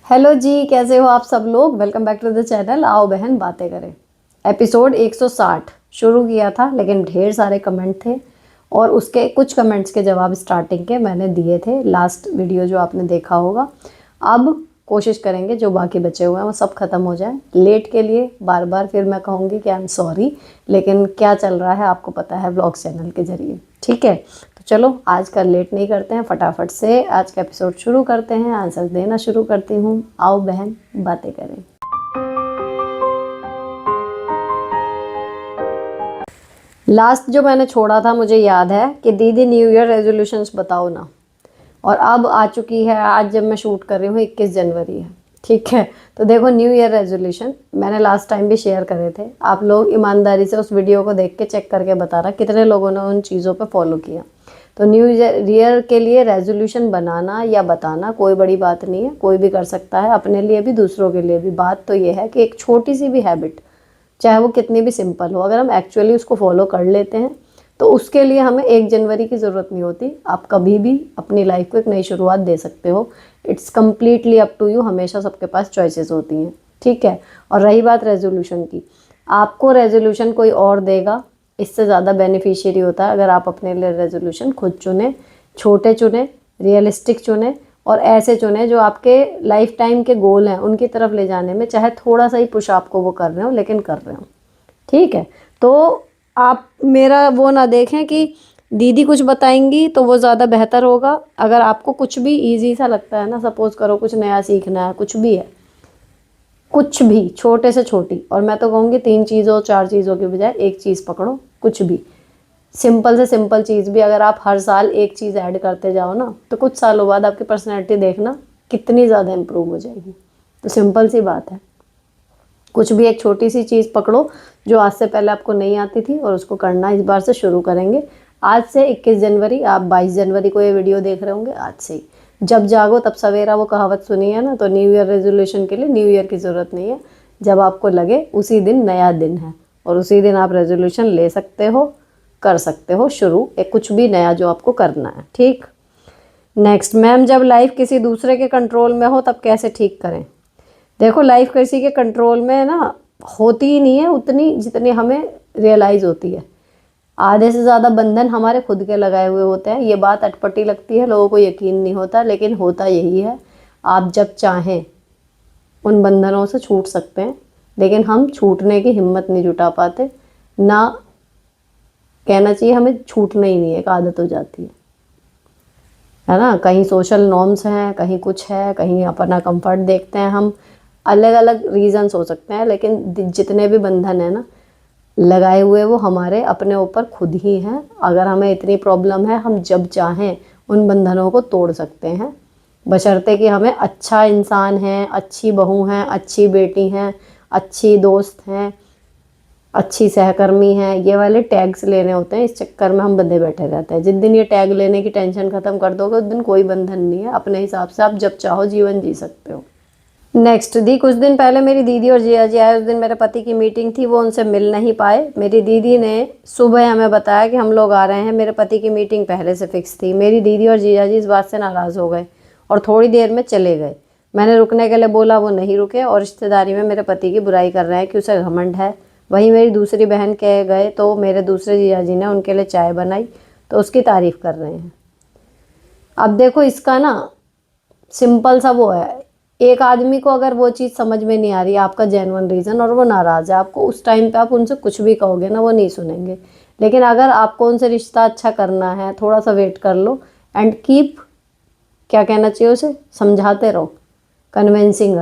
Hello जी, कैसे हो आप सब लोग। Welcome back to the channel आओ बहन बातें करें। एपिसोड 160 शुरू किया था, लेकिन ढेर सारे कमेंट थे और उसके कुछ कमेंट्स के जवाब स्टार्टिंग के मैंने दिए थे लास्ट वीडियो जो आपने देखा होगा। अब कोशिश करेंगे जो बाकी बचे हुए हैं वो सब ख़त्म हो जाए। लेट के लिए बार बार फिर मैं कहूँगी कि आई एम सॉरी, लेकिन क्या चल रहा है आपको पता है ब्लॉग चैनल के ज़रिए। ठीक है, तो चलो आज का लेट नहीं करते हैं, फटाफट से आज का एपिसोड शुरू करते हैं। आंसर देना शुरू करती हूँ। आओ बहन बातें करें। लास्ट जो मैंने छोड़ा था मुझे याद है कि दीदी न्यू ईयर रेजोल्यूशंस बताओ ना। और अब आ चुकी है, आज जब मैं शूट कर रही हूँ 21 जनवरी है। ठीक है, तो देखो न्यू ईयर रेजोल्यूशन मैंने लास्ट टाइम भी शेयर करे थे। आप लोग ईमानदारी से उस वीडियो को देख के चेक करके बताना कितने लोगों ने उन चीज़ों पे फॉलो किया। तो न्यू ईयर के लिए रेजोल्यूशन बनाना या बताना कोई बड़ी बात नहीं है, कोई भी कर सकता है, अपने लिए भी दूसरों के लिए भी। बात तो ये है कि एक छोटी सी भी हैबिट, चाहे वो कितनी भी सिंपल हो, अगर हम एक्चुअली उसको फॉलो कर लेते हैं तो उसके लिए हमें 1 जनवरी की ज़रूरत नहीं होती। आप कभी भी अपनी लाइफ को एक नई शुरुआत दे सकते हो। It's completely up to you. हमेशा सबके पास चॉइसेस होती हैं। ठीक है, और रही बात रेजोल्यूशन की, आपको रेजोल्यूशन कोई और देगा इससे ज़्यादा बेनिफिशियरी होता है अगर आप अपने लिए रेजोल्यूशन खुद चुने, छोटे चुने, रियलिस्टिक चुने और ऐसे चुने जो आपके लाइफ टाइम के गोल हैं उनकी तरफ ले जाने में चाहे थोड़ा सा ही पुश आपको वो कर रहे हो, लेकिन कर रहे हो। ठीक है, तो आप मेरा वो ना देखें कि दीदी कुछ बताएंगी तो वो ज़्यादा बेहतर होगा। अगर आपको कुछ भी इजी सा लगता है ना, सपोज़ करो कुछ नया सीखना है, कुछ भी है, कुछ भी छोटे से छोटी, और मैं तो कहूँगी 3 चीज़ों 4 चीज़ों के बजाय एक चीज़ पकड़ो। कुछ भी सिंपल से सिंपल चीज़ भी अगर आप हर साल एक चीज़ ऐड करते जाओ ना, तो कुछ सालों बाद आपकी पर्सनैलिटी देखना कितनी ज़्यादा इम्प्रूव हो जाएगी। तो सिंपल सी बात है, कुछ भी एक छोटी सी चीज़ पकड़ो जो आज से पहले आपको नहीं आती थी और उसको करना इस बार से शुरू करेंगे। आज से 21 जनवरी, आप 22 जनवरी को ये वीडियो देख रहे होंगे, आज से ही जब जागो तब सवेरा, वो कहावत सुनी है ना। तो न्यू ईयर रेजोल्यूशन के लिए न्यू ईयर की ज़रूरत नहीं है। जब आपको लगे उसी दिन नया दिन है और उसी दिन आप रेजोल्यूशन ले सकते हो, कर सकते हो शुरू एक कुछ भी नया जो आपको करना है। ठीक, नेक्स्ट, मैम जब लाइफ किसी दूसरे के कंट्रोल में हो तब कैसे ठीक करें। देखो लाइफ किसी के कंट्रोल में ना होती ही नहीं है उतनी जितनी हमें रियलाइज़ होती है। आधे से ज़्यादा बंधन हमारे खुद के लगाए हुए होते हैं। ये बात अटपटी लगती है, लोगों को यकीन नहीं होता, लेकिन होता यही है। आप जब चाहें उन बंधनों से छूट सकते हैं, लेकिन हम छूटने की हिम्मत नहीं जुटा पाते। ना कहना चाहिए, हमें छूटना ही नहीं है, एक आदत हो जाती है ना। कहीं सोशल नॉर्म्स हैं, कहीं कुछ है, कहीं अपना कंफर्ट देखते हैं हम। अलग अलग रीजंस हो सकते हैं, लेकिन जितने भी बंधन है ना लगाए हुए, वो हमारे अपने ऊपर खुद ही हैं। अगर हमें इतनी प्रॉब्लम है, हम जब चाहें उन बंधनों को तोड़ सकते हैं, बशर्ते कि हमें अच्छा इंसान है, अच्छी बहू हैं, अच्छी बेटी हैं, अच्छी दोस्त हैं, अच्छी सहकर्मी हैं। ये वाले टैग्स लेने होते हैं, इस चक्कर में हम बंधे बैठे रहते हैं। जिस दिन ये टैग लेने की टेंशन ख़त्म कर दोगे उस दिन कोई बंधन नहीं है। अपने हिसाब से आप जब चाहो जीवन जी सकते हो। नेक्स्ट दी, कुछ दिन पहले मेरी दीदी और जिया जी आए। उस दिन मेरे पति की मीटिंग थी, वो उनसे मिल नहीं पाए। मेरी दीदी ने सुबह हमें बताया कि हम लोग आ रहे हैं। मेरे पति की मीटिंग पहले से फिक्स थी। मेरी दीदी और जिया जी इस बात से नाराज़ हो गए और थोड़ी देर में चले गए। मैंने रुकने के लिए बोला, वो नहीं रुके और रिश्तेदारी में मेरे पति की बुराई कर रहे हैं कि उसे घमंड है। वहीं मेरी दूसरी बहन कह गए तो मेरे दूसरे जिया जी ने उनके लिए चाय बनाई तो उसकी तारीफ़ कर रहे हैं। अब देखो इसका ना सिंपल सा वो है, एक आदमी को अगर वो चीज़ समझ में नहीं आ रही, आपका जेन्युइन रीज़न, और वो नाराज़ है आपको, उस टाइम पे आप उनसे कुछ भी कहोगे ना वो नहीं सुनेंगे। लेकिन अगर आपको उनसे रिश्ता अच्छा करना है, थोड़ा सा वेट कर लो एंड कीप, क्या कहना चाहिए उसे, समझाते रहो, कन्विंसिंग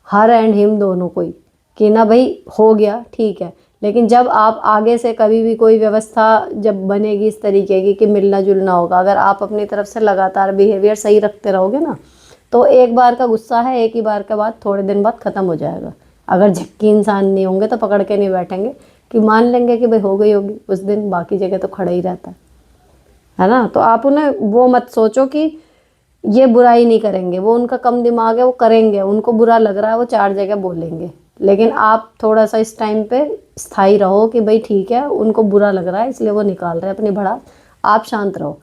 हर एंड हिम, दोनों को ही, कि ना भाई हो गया ठीक है। लेकिन जब आप आगे से कभी भी कोई व्यवस्था जब बनेगी इस तरीके की कि मिलना जुलना होगा, अगर आप अपनी तरफ से लगातार बिहेवियर सही रखते रहोगे ना, तो एक बार का गुस्सा है, एक ही बार के बाद थोड़े दिन बाद ख़त्म हो जाएगा। अगर झक्की इंसान नहीं होंगे तो पकड़ के नहीं बैठेंगे कि मान लेंगे कि भाई हो गई होगी उस दिन, बाकी जगह तो खड़ा ही रहता है ना। तो आप उन्हें वो मत सोचो कि ये बुराई नहीं करेंगे, वो उनका कम दिमाग है, वो करेंगे, उनको बुरा लग रहा है, वो 4 जगह बोलेंगे। लेकिन आप थोड़ा सा इस टाइम पे स्थायी रहो कि भाई ठीक है, उनको बुरा लग रहा है इसलिए वो निकाल रहे हैं अपनी भड़ास, आप शांत रहो।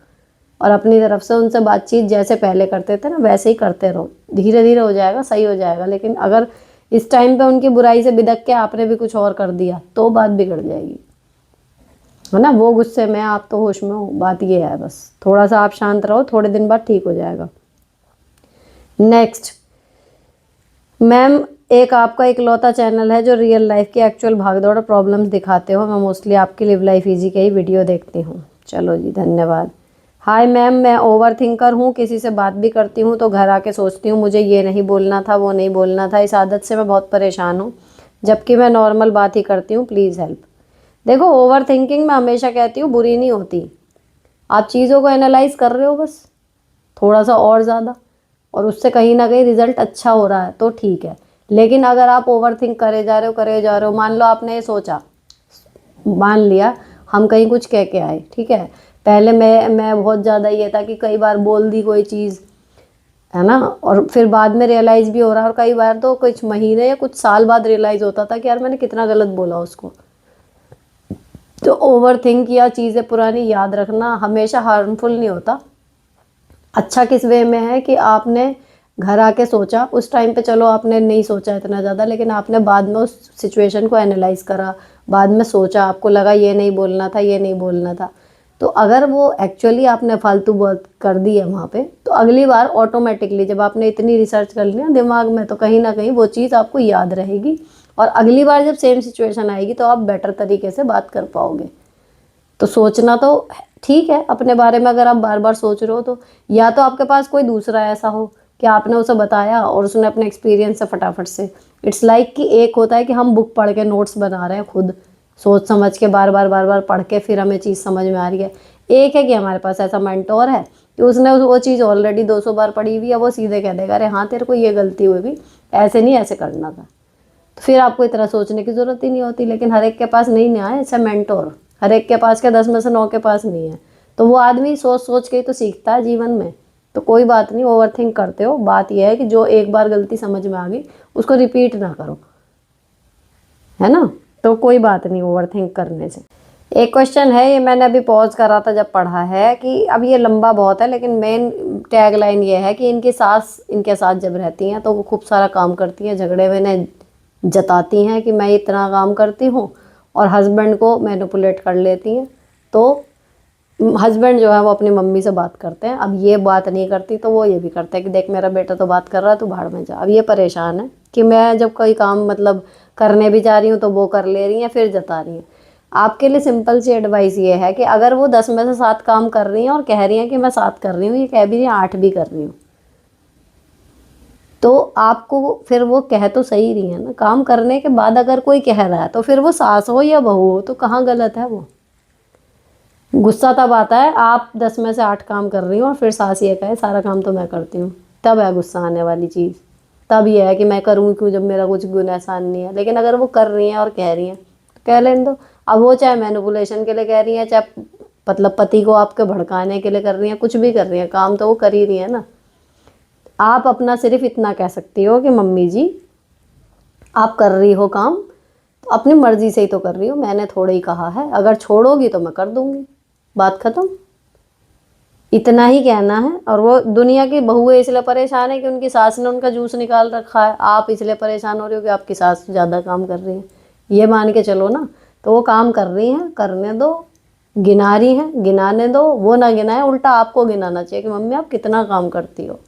और अपनी तरफ से उनसे बातचीत जैसे पहले करते थे ना वैसे ही करते रहो, धीरे धीरे हो जाएगा, सही हो जाएगा। लेकिन अगर इस टाइम पे उनकी बुराई से बिदक के आपने भी कुछ और कर दिया तो बात बिगड़ जाएगी, है ना। वो गुस्से में, आप तो होश में हो, बात ये है। बस थोड़ा सा आप शांत रहो, थोड़े दिन बाद ठीक हो जाएगा। नेक्स्ट मैम, एक आपका इकलौता चैनल है जो रियल लाइफ की एक्चुअल भागदौड़ और प्रॉब्लम्स दिखाते हो। मैं मोस्टली आपकी लिव लाइफ इजी के ही वीडियो देखती हूँ। चलो जी, धन्यवाद। हाय मैम, मैं ओवर थिंकर हूँ, किसी से बात भी करती हूँ तो घर आके सोचती हूँ मुझे ये नहीं बोलना था, वो नहीं बोलना था। इस आदत से मैं बहुत परेशान हूँ, जबकि मैं नॉर्मल बात ही करती हूँ। Please help. देखो, ओवर थिंकिंग मैं हमेशा कहती हूँ बुरी नहीं होती। आप चीज़ों को एनालाइज कर रहे हो बस थोड़ा सा और ज़्यादा, और उससे कहीं ना कहीं रिजल्ट अच्छा हो रहा है तो ठीक है। लेकिन अगर आप ओवर थिंक करे जा रहे हो, मान लो आपने ये सोचा, मान लिया हम कहीं कुछ कह के आए, ठीक है, पहले मैं बहुत ज़्यादा ये था कि कई बार बोल दी कोई चीज़, है ना, और फिर बाद में रियलाइज़ भी हो रहा है, और कई बार तो कुछ महीने या कुछ साल बाद रियलाइज़ होता था कि यार मैंने कितना गलत बोला उसको। तो ओवर थिंक या चीज़ें पुरानी याद रखना हमेशा हार्मफुल नहीं होता। अच्छा किस वे में है कि आपने घर आके सोचा, उस टाइम पे चलो आपने नहीं सोचा इतना ज़्यादा, लेकिन आपने बाद में उस सिचुएशन को एनालाइज करा, बाद में सोचा, आपको लगा ये नहीं बोलना था, ये नहीं बोलना था। तो अगर वो एक्चुअली आपने फालतू बात कर दी है वहाँ पे, तो अगली बार ऑटोमेटिकली जब आपने इतनी रिसर्च कर लिया दिमाग में, तो कहीं ना कहीं वो चीज़ आपको याद रहेगी, और अगली बार जब सेम सिचुएशन आएगी तो आप बेटर तरीके से बात कर पाओगे। तो सोचना तो ठीक है अपने बारे में, अगर आप बार बार सोच रहे हो तो, या तो आपके पास कोई दूसरा ऐसा हो कि आपने उसे बताया और उसने अपने एक्सपीरियंस से फटाफट से, इट्स लाइक कि एक होता है कि हम बुक पढ़ के नोट्स बना रहे हैं खुद, सोच समझ के बार बार पढ़ के फिर हमें चीज़ समझ में आ रही है। एक है कि हमारे पास ऐसा मेंटोर है कि उसने वो चीज़ ऑलरेडी 200 बार पढ़ी हुई है, वो सीधे कह देगा अरे हाँ तेरे को ये गलती हुई भी, ऐसे नहीं ऐसे करना था। तो फिर आपको इतना सोचने की ज़रूरत ही नहीं होती। लेकिन हर एक के पास नहीं ना है ऐसा मेंटोर, हर एक के पास क्या 10 में से 9 के पास नहीं है। तो वो आदमी सोच सोच के ही तो सीखता है जीवन में। तो कोई बात नहीं, ओवर थिंक करते हो, बात यह है कि जो एक बार गलती समझ में आ गई उसको रिपीट ना करो, है ना। तो कोई बात नहीं ओवर थिंक करने से। एक क्वेश्चन है, ये मैंने अभी पॉज करा था जब पढ़ा है, कि अब ये लंबा बहुत है लेकिन मेन टैगलाइन ये है कि इनकी सास इनके साथ जब रहती हैं तो वो खूब सारा काम करती हैं, झगड़े में ने जताती हैं कि मैं इतना काम करती हूँ, और हस्बैंड को मैनिपुलेट कर लेती हैं। तो हस्बैंड जो है वो अपनी मम्मी से बात करते हैं, अब ये बात नहीं करती तो वो ये भी करते हैं कि देख मेरा बेटा तो बात कर रहा है, तू भाड़ में जा। अब ये परेशान है कि मैं जब कोई काम मतलब करने भी जा रही हूँ तो वो कर ले रही हैं, फिर जता रही हैं। आपके लिए सिंपल सी एडवाइस ये है कि अगर वो 10 में से 7 काम कर रही हैं और कह रही हैं कि मैं 7 कर रही हूँ, ये कह भी रही हैं 8 भी कर रही हूँ, तो आपको फिर वो कह तो सही रही है ना। काम करने के बाद अगर कोई कह रहा है तो फिर वो सास हो या बहू हो, तो कहाँ गलत है वो। गुस्सा तब आता है आप 10 में से 8 काम कर रही हो और फिर सास ये कहे सारा काम तो मैं करती हूँ, तब है गुस्सा आने वाली चीज़। तब ये है कि मैं करूँ क्यों जब मेरा कुछ गुण एहसान नहीं है। लेकिन अगर वो कर रही हैं और कह रही हैं तो कह लेने दो। अब वो चाहे मैनिपुलेशन के लिए कह रही हैं, चाहे मतलब पति को आपके भड़काने के लिए कर रही हैं, कुछ भी कर रही हैं, काम तो वो कर ही रही है ना। आप अपना सिर्फ इतना कह सकती हो कि मम्मी जी आप कर रही हो काम तो अपनी मर्जी से ही तो कर रही हो, मैंने थोड़ा ही कहा है, अगर छोड़ोगी तो मैं कर दूंगी, बात खत्म। इतना ही कहना है। और वो दुनिया की बहुएं इसलिए परेशान है कि उनकी सास ने उनका जूस निकाल रखा है, आप इसलिए परेशान हो रहे हो कि आपकी सास ज़्यादा काम कर रही है, ये मान के चलो ना। तो वो काम कर रही हैं, करने दो, गिना रही हैं, गिनाने दो, वो ना गिनाए, उल्टा आपको गिनाना चाहिए कि मम्मी आप कितना काम करती हो,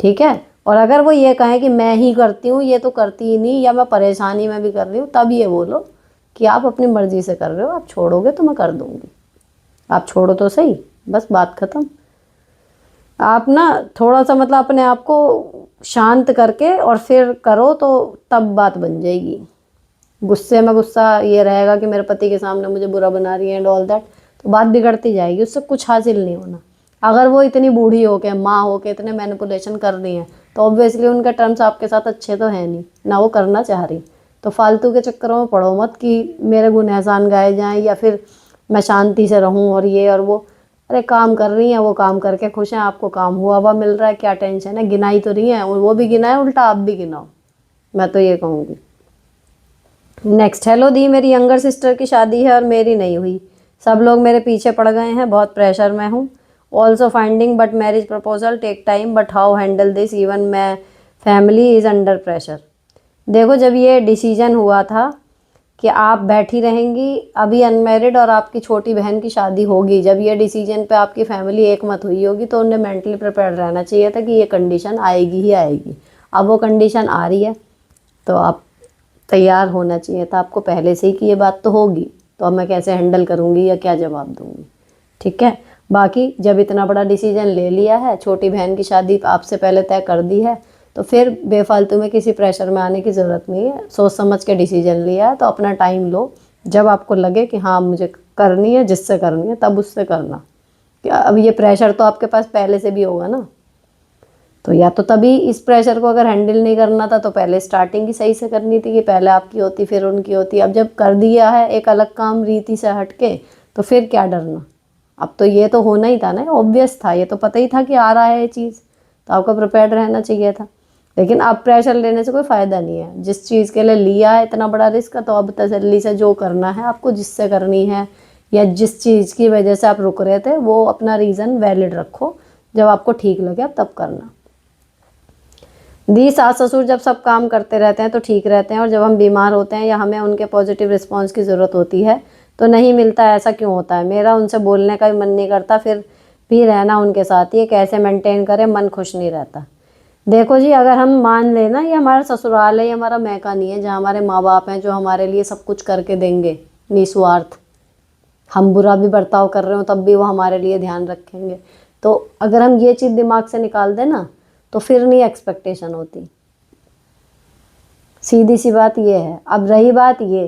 ठीक है। और अगर वो ये कहें कि मैं ही करती हूँ, ये तो करती ही नहीं, या मैं परेशानी में भी कर रही हूँ, तब ये बोलो कि आप अपनी मर्जी से कर रहे हो, आप छोड़ोगे तो मैं कर दूंगी, आप छोड़ो तो सही, बस बात खत्म। आप ना थोड़ा सा मतलब अपने आप को शांत करके और फिर करो तो तब बात बन जाएगी। गुस्से में गुस्सा ये रहेगा कि मेरे पति के सामने मुझे बुरा बना रही है एंड ऑल दैट, तो बात बिगड़ती जाएगी, उससे कुछ हासिल नहीं होना। अगर वो इतनी बूढ़ी हो के माँ हो के इतने मैनिपुलेशन कर रही हैं तो ऑब्वियसली उनके टर्म्स आपके साथ अच्छे तो हैं नहीं ना, वो करना चाह रही। तो फालतू के चक्करों में पड़ो मत कि मेरे गुण एहसान गाए जाएं या फिर मैं शांति से रहूं और ये और वो। अरे काम कर रही हैं, वो काम करके खुश हैं, आपको काम हुआ हुआ मिल रहा है, क्या टेंशन है, गिनाई तो रही है, वो भी गिनाए, उल्टा आप भी गिनाओ, मैं तो ये कहूँगी। नेक्स्ट, हेलो दी, मेरी यंगर सिस्टर की शादी है और मेरी नहीं हुई, सब लोग मेरे पीछे पड़ गए हैं, बहुत प्रेशर में हूँ, also finding but marriage proposal take time but how handle this even मैं फैमिली इज़ अंडर प्रेशर। देखो जब ये डिसीजन हुआ था कि आप बैठी रहेंगी अभी अनमैरिड और आपकी छोटी बहन की शादी होगी, जब ये डिसीजन पे आपकी फैमिली एकमत हुई होगी तो उन्हें मेंटली प्रिपेयर रहना चाहिए था कि ये कंडीशन आएगी ही आएगी। अब वो कंडीशन आ रही है तो आप तैयार होना चाहिए था आपको पहले से ही कि ये बात तो होगी, तो अब मैं कैसे हैंडल करूँगी या क्या जवाब दूँगी। ठीक है, बाकी जब इतना बड़ा डिसीजन ले लिया है, छोटी बहन की शादी आपसे पहले तय कर दी है, तो फिर बेफालतू में किसी प्रेशर में आने की ज़रूरत नहीं है। सोच समझ के डिसीजन लिया है तो अपना टाइम लो, जब आपको लगे कि हाँ मुझे करनी है, जिससे करनी है तब उससे करना। क्या अब ये प्रेशर तो आपके पास पहले से भी होगा ना, तो या तो तभी इस प्रेशर को अगर हैंडल नहीं करना था तो पहले स्टार्टिंग ही सही से करनी थी कि पहले आपकी होती फिर उनकी होती। अब जब कर दिया है एक अलग काम रीति से हट के, तो फिर क्या डरना। अब तो ये तो होना ही था ना, ऑब्वियस था, ये तो पता ही था कि आ रहा है ये चीज़, तो आपको प्रिपेयर्ड रहना चाहिए था। लेकिन अब प्रेशर लेने से कोई फ़ायदा नहीं है। जिस चीज़ के लिए लिया है इतना बड़ा रिस्क, तो अब तसल्ली से जो करना है आपको, जिससे करनी है या जिस चीज़ की वजह से आप रुक रहे थे, वो अपना रीज़न वैलिड रखो, जब आपको ठीक लगे अब तब करना। दी सास ससुर जब सब काम करते रहते हैं तो ठीक रहते हैं, और जब हम बीमार होते हैं या हमें उनके पॉजिटिव रिस्पॉन्स की ज़रूरत होती है तो नहीं मिलता। ऐसा क्यों होता है? मेरा उनसे बोलने का भी मन नहीं करता, फिर भी रहना उनके साथ ही है, कैसे मेंटेन करें, मन खुश नहीं रहता। देखो जी, अगर हम मान लेना ये हमारा ससुराल है, ये हमारा मैका नहीं है जहाँ हमारे माँ बाप हैं जो हमारे लिए सब कुछ करके देंगे निस्वार्थ, हम बुरा भी बर्ताव कर रहे हो तब भी वो हमारे लिए ध्यान रखेंगे। तो अगर हम ये चीज़ दिमाग से निकाल दें ना, तो फिर नहीं एक्सपेक्टेशन होती। सीधी सी बात ये है। अब रही बात ये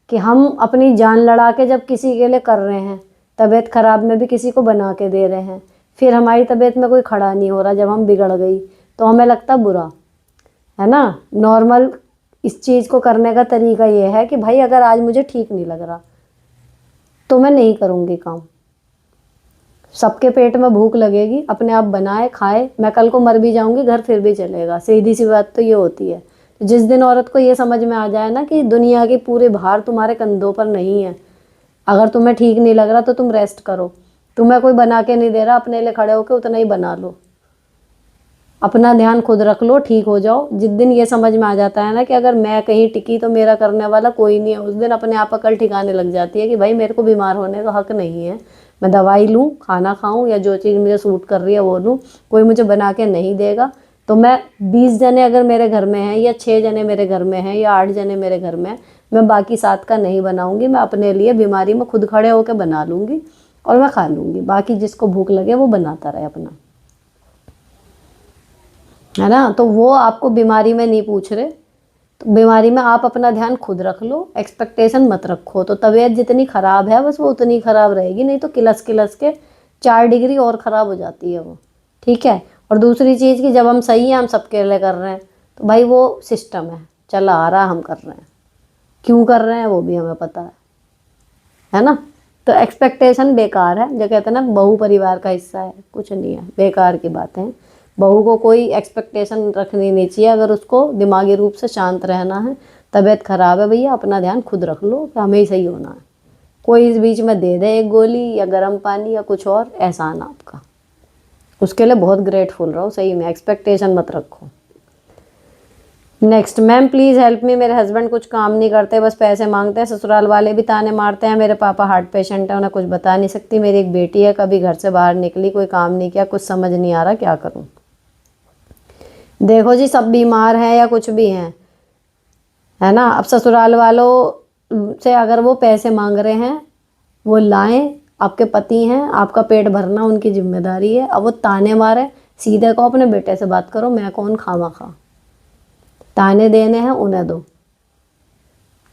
कि हम अपनी जान लड़ा के जब किसी के लिए कर रहे हैं, तबीयत ख़राब में भी किसी को बना के दे रहे हैं, फिर हमारी तबीयत में कोई खड़ा नहीं हो रहा, जब हम बिगड़ गई तो हमें लगता बुरा है ना। नॉर्मल इस चीज़ को करने का तरीका ये है कि भाई अगर आज मुझे ठीक नहीं लग रहा तो मैं नहीं करूँगी काम। सबके पेट में भूख लगेगी, अपने आप बनाए खाए, मैं कल को मर भी जाऊंगी, घर फिर भी चलेगा। सीधी सी बात तो ये होती है। जिस दिन औरत को ये समझ में आ जाए ना कि दुनिया की पूरे भार तुम्हारे कंधों पर नहीं है, अगर तुम्हें ठीक नहीं लग रहा तो तुम रेस्ट करो, तुम्हें कोई बना के नहीं दे रहा, अपने लिए खड़े होकर उतना ही बना लो, अपना ध्यान खुद रख लो, ठीक हो जाओ। जिस दिन ये समझ में आ जाता है ना कि अगर मैं कहीं टिकी तो मेरा करने वाला कोई नहीं है, उस दिन अपने आप अकल ठिकाने लग जाती है कि भाई मेरे को बीमार होने का हक नहीं है। मैं दवाई लूँ, खाना खाऊं, या जो चीज़ मुझे सूट कर रही है वो लूँ, कोई मुझे बना के नहीं देगा। तो मैं 20 जने अगर मेरे घर में हैं, या 6 जने मेरे घर में हैं, या 8 जने मेरे घर में हैं, मैं बाकी 7 का नहीं बनाऊंगी। मैं अपने लिए बीमारी में खुद खड़े होकर बना लूँगी और मैं खा लूँगी। बाकी जिसको भूख लगे वो बनाता रहे अपना, है ना। तो वो आपको बीमारी में नहीं पूछ रहे, तो बीमारी में आप अपना ध्यान खुद रख लो, एक्सपेक्टेशन मत रखो। तो तबीयत जितनी ख़राब है बस वो उतनी ख़राब रहेगी, नहीं तो किलस किलस के 4 डिग्री और ख़राब हो जाती है वो। ठीक है। और दूसरी चीज़ कि जब हम सही हैं, हम सबके लिए कर रहे हैं, तो भाई वो सिस्टम है, चला आ रहा, हम कर रहे हैं, क्यों कर रहे हैं वो भी हमें पता है ना। तो एक्सपेक्टेशन बेकार है। जो कहते हैं ना बहू परिवार का हिस्सा है, कुछ नहीं है, बेकार की बातें हैं। बहू को कोई एक्सपेक्टेशन रखनी नहीं चाहिए, अगर उसको दिमागी रूप से शांत रहना है। तबीयत ख़राब है भैया, अपना ध्यान खुद रख लो कि हमें ही सही होना है। कोई इस बीच में दे दे एक गोली या गर्म पानी या कुछ और, एहसान आपका, उसके लिए बहुत ग्रेटफुल रहो। सही में एक्सपेक्टेशन मत रखो। Next, ma'am please help me, मेरे हस्बैंड कुछ काम नहीं करते, बस पैसे मांगते हैं, ससुराल वाले भी ताने मारते हैं, मेरे पापा हार्ट पेशेंट है, उन्हें कुछ बता नहीं सकती, मेरी एक बेटी है, कभी घर से बाहर निकली, कोई काम नहीं किया, कुछ समझ नहीं आ रहा क्या करूं। देखो जी, सब बीमार हैं या कुछ भी हैं, है ना। अब ससुराल वालों से अगर वो पैसे मांग रहे हैं, वो लाएं, आपके पति हैं, आपका पेट भरना उनकी जिम्मेदारी है। अब वो ताने मारे, सीधे कहो अपने बेटे से बात करो, मैं कौन खामा खा, ताने देने हैं उन्हें दो।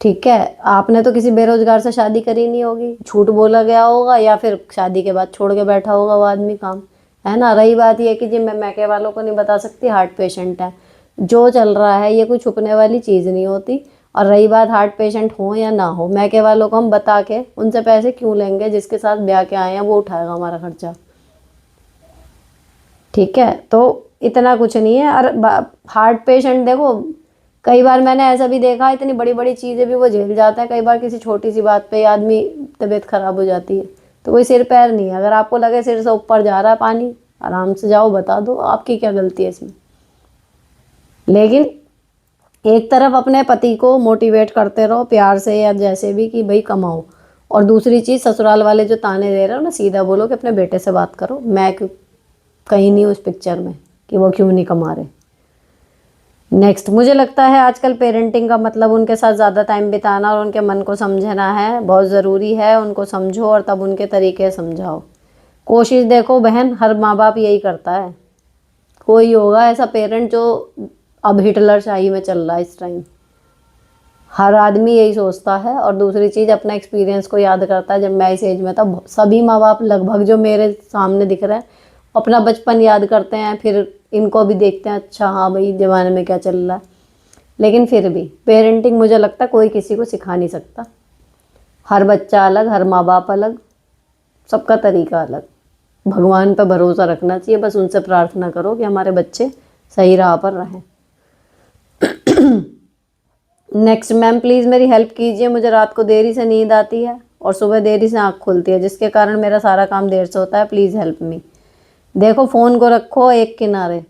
ठीक है। आपने तो किसी बेरोजगार से शादी करी नहीं होगी, झूठ बोला गया होगा, या फिर शादी के बाद छोड़ के बैठा होगा वो आदमी काम, है ना। रही बात ये कि जी मैं मैके वालों को नहीं बता सकती, हार्ट पेशेंट है, जो चल रहा है ये कोई छुपने वाली चीज़ नहीं होती। और रही बात हार्ट पेशेंट हो या ना हो, मैके वालों को हम बता के उनसे पैसे क्यों लेंगे, जिसके साथ ब्याह के आए हैं वो उठाएगा हमारा खर्चा। ठीक है। तो इतना कुछ नहीं है। और हार्ट पेशेंट देखो, कई बार मैंने ऐसा भी देखा, इतनी बड़ी बड़ी चीज़ें भी वो झेल जाता है, कई बार किसी छोटी सी बात पे आदमी तबीयत ख़राब हो जाती है तो कोई सिर पैर नहीं है। अगर आपको लगे सिर से ऊपर जा रहा है पानी, आराम से जाओ, बता दो आपकी क्या गलती है इसमें। लेकिन एक तरफ अपने पति को मोटिवेट करते रहो प्यार से या जैसे भी कि भाई कमाओ, और दूसरी चीज़ ससुराल वाले जो ताने दे रहे हो ना, सीधा बोलो कि अपने बेटे से बात करो, मैं क्यों कहीं नहीं उस पिक्चर में कि वो क्यों नहीं कमा रहे। नेक्स्ट, मुझे लगता है आजकल पेरेंटिंग का मतलब उनके साथ ज़्यादा टाइम बिताना और उनके मन को समझना है, बहुत ज़रूरी है। उनको समझो और तब उनके तरीके समझाओ। कोशिश देखो बहन, हर माँ बाप यही करता है। कोई होगा ऐसा पेरेंट जो अब हिटलर शाही में चल रहा है इस टाइम। हर आदमी यही सोचता है। और दूसरी चीज़, अपना एक्सपीरियंस को याद करता है। जब मैं इस एज में था, सभी माँ बाप लगभग जो मेरे सामने दिख रहे हैं अपना बचपन याद करते हैं, फिर इनको भी देखते हैं, अच्छा हाँ भाई ज़माने में क्या चल रहा है। लेकिन फिर भी पेरेंटिंग मुझे लगता है कोई किसी को सिखा नहीं सकता। हर बच्चा अलग, हर माँ बाप अलग, सबका तरीका अलग। भगवान पर भरोसा रखना चाहिए, बस उनसे प्रार्थना करो कि हमारे बच्चे सही राह पर रहें। नेक्स्ट, मैम प्लीज़ मेरी हेल्प कीजिए, मुझे रात को देरी से नींद आती है और सुबह देरी से आँख खुलती है, जिसके कारण मेरा सारा काम देर से होता है, प्लीज़ हेल्प मी। देखो, फ़ोन को रखो एक किनारे,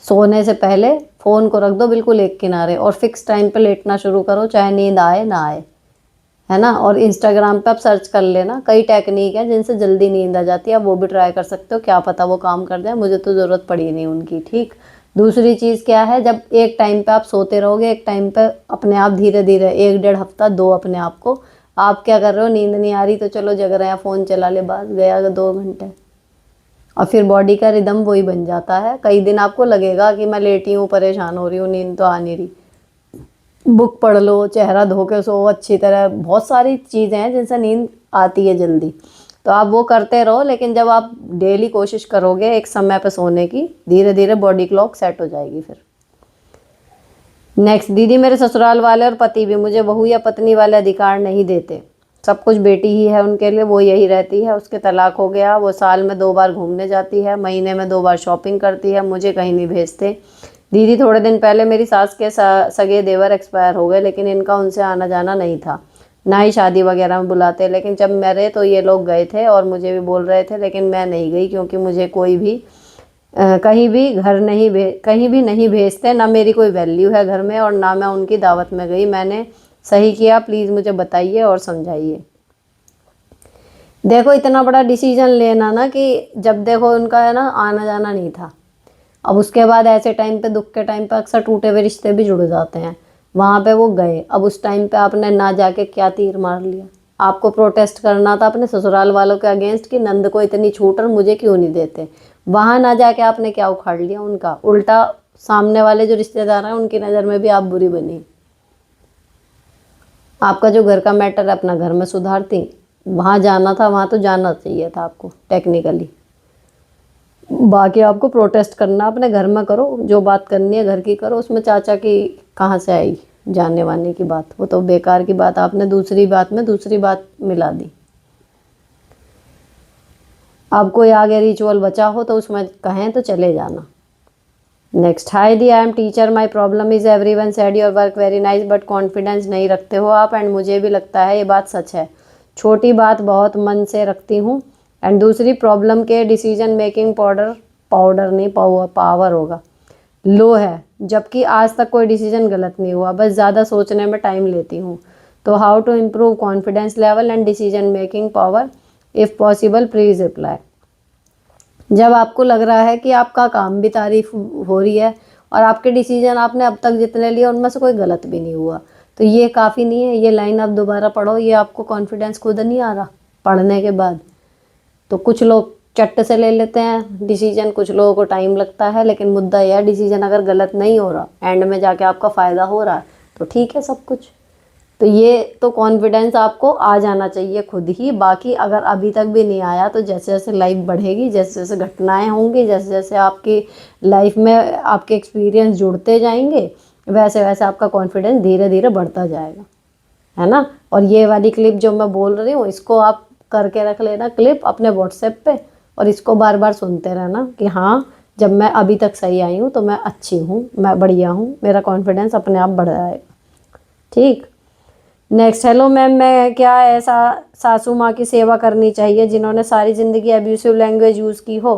सोने से पहले फ़ोन को रख दो बिल्कुल एक किनारे और फिक्स टाइम पे लेटना शुरू करो, चाहे नींद आए ना आए, है ना। और इंस्टाग्राम पे आप सर्च कर लेना, कई टेक्निक है जिनसे जल्दी नींद आ जाती है, आप वो भी ट्राई कर सकते हो, क्या पता वो काम कर जाए। मुझे तो ज़रूरत पड़ी नहीं उनकी। ठीक। दूसरी चीज़ क्या है, जब एक टाइम पे आप सोते रहोगे, एक टाइम पे अपने आप धीरे धीरे 1-1.5 हफ्ता दो अपने आप को। आप क्या कर रहे हो, नींद नहीं आ रही तो चलो जग रहे हैं, फ़ोन चला ले, बस गया 2 घंटे। और फिर बॉडी का रिदम वही बन जाता है। कई दिन आपको लगेगा कि मैं लेटी हूँ, परेशान हो रही हूँ, नींद तो आ नहीं रही। बुक पढ़ लो, चेहरा धो के सो अच्छी तरह, बहुत सारी चीज़ें हैं जिनसे नींद आती है जल्दी। तो आप वो करते रहो, लेकिन जब आप डेली कोशिश करोगे एक समय पर सोने की, धीरे धीरे बॉडी क्लॉक सेट हो जाएगी फिर। नेक्स्ट, दीदी मेरे ससुराल वाले और पति भी मुझे बहू या पत्नी वाले अधिकार नहीं देते। सब कुछ बेटी ही है उनके लिए, वो यही रहती है, उसके तलाक हो गया, वो साल में 2 बार घूमने जाती है, महीने में 2 बार शॉपिंग करती है, मुझे कहीं नहीं भेजते। दीदी थोड़े दिन पहले मेरी सास के सगे देवर एक्सपायर हो गए, लेकिन इनका उनसे आना जाना नहीं था, ना ही शादी वगैरह में बुलाते। लेकिन जब मरे तो ये लोग गए थे और मुझे भी बोल रहे थे, लेकिन मैं नहीं गई क्योंकि मुझे कोई भी कहीं भी कहीं भी नहीं भेजते, ना मेरी कोई वैल्यू है घर में और ना मैं उनकी दावत में गई। मैंने सही किया, प्लीज़ मुझे बताइए और समझाइए। देखो, इतना बड़ा डिसीजन लेना ना, कि जब देखो उनका है ना आना जाना नहीं था, अब उसके बाद ऐसे टाइम पे, दुख के टाइम पे अक्सर टूटे हुए रिश्ते भी जुड़ जाते हैं। वहाँ पे वो गए, अब उस टाइम पे आपने ना जाके क्या तीर मार लिया। आपको प्रोटेस्ट करना था अपने ससुराल वालों के अगेंस्ट कि नंद को इतनी छूट और मुझे क्यों नहीं देते। वहाँ ना जाके आपने क्या उखाड़ लिया उनका, उल्टा सामने वाले जो रिश्तेदार हैं उनकी नज़र में भी आप बुरी बनी। आपका जो घर का मैटर है अपना घर में सुधारती, वहाँ जाना था, वहाँ तो जाना चाहिए था आपको टेक्निकली। बाकी आपको प्रोटेस्ट करना अपने घर में करो, जो बात करनी है घर की करो, उसमें चाचा की कहाँ से आई जाने वाने की बात, वो तो बेकार की बात, आपने दूसरी बात में दूसरी बात मिला दी। अब कोई आगे रिचुअल बचा हो तो उसमें कहें तो चले जाना। Next, hi the, I am teacher, my problem is everyone said your work very nice but confidence नहीं रखते हो आप, एंड मुझे भी लगता है ये बात सच है। छोटी बात बहुत मन से रखती हूँ। एंड दूसरी प्रॉब्लम के डिसीजन मेकिंग पाउडर नहीं पावर होगा, लो है, जबकि आज तक कोई डिसीजन गलत नहीं हुआ, बस ज़्यादा सोचने में टाइम लेती हूँ। तो how to improve confidence level and decision making power, if possible please reply. जब आपको लग रहा है कि आपका काम भी तारीफ हो रही है और आपके डिसीजन आपने अब तक जितने लिए उनमें से कोई गलत भी नहीं हुआ, तो ये काफ़ी नहीं है। ये लाइन आप दोबारा पढ़ो, ये आपको कॉन्फिडेंस खुद नहीं आ रहा पढ़ने के बाद। तो कुछ लोग चट से ले लेते हैं डिसीजन, कुछ लोगों को टाइम लगता है, लेकिन मुद्दा यह डिसीजन अगर गलत नहीं हो रहा, एंड में जाके आपका फ़ायदा हो रहा है, तो ठीक है सब कुछ। तो ये तो कॉन्फिडेंस आपको आ जाना चाहिए खुद ही। बाकी अगर अभी तक भी नहीं आया तो जैसे जैसे लाइफ बढ़ेगी, जैसे जैसे घटनाएं होंगी, जैसे जैसे आपकी लाइफ में आपके एक्सपीरियंस जुड़ते जाएंगे, वैसे वैसे आपका कॉन्फिडेंस धीरे धीरे बढ़ता जाएगा, है ना। और ये वाली क्लिप जो मैं बोल रही हूँ, इसको आप करके रख लेना क्लिप अपने व्हाट्सएप पे, और इसको बार बार सुनते रहना कि हाँ, जब मैं अभी तक सही आई हूँ तो मैं अच्छी हूँ, मैं बढ़िया हूँ, मेरा कॉन्फिडेंस अपने आप बढ़ जाएगा। ठीक। नेक्स्ट, हेलो मैम, मैं क्या ऐसा सासू माँ की सेवा करनी चाहिए जिन्होंने सारी ज़िंदगी अब्यूसिव लैंग्वेज यूज़ की हो,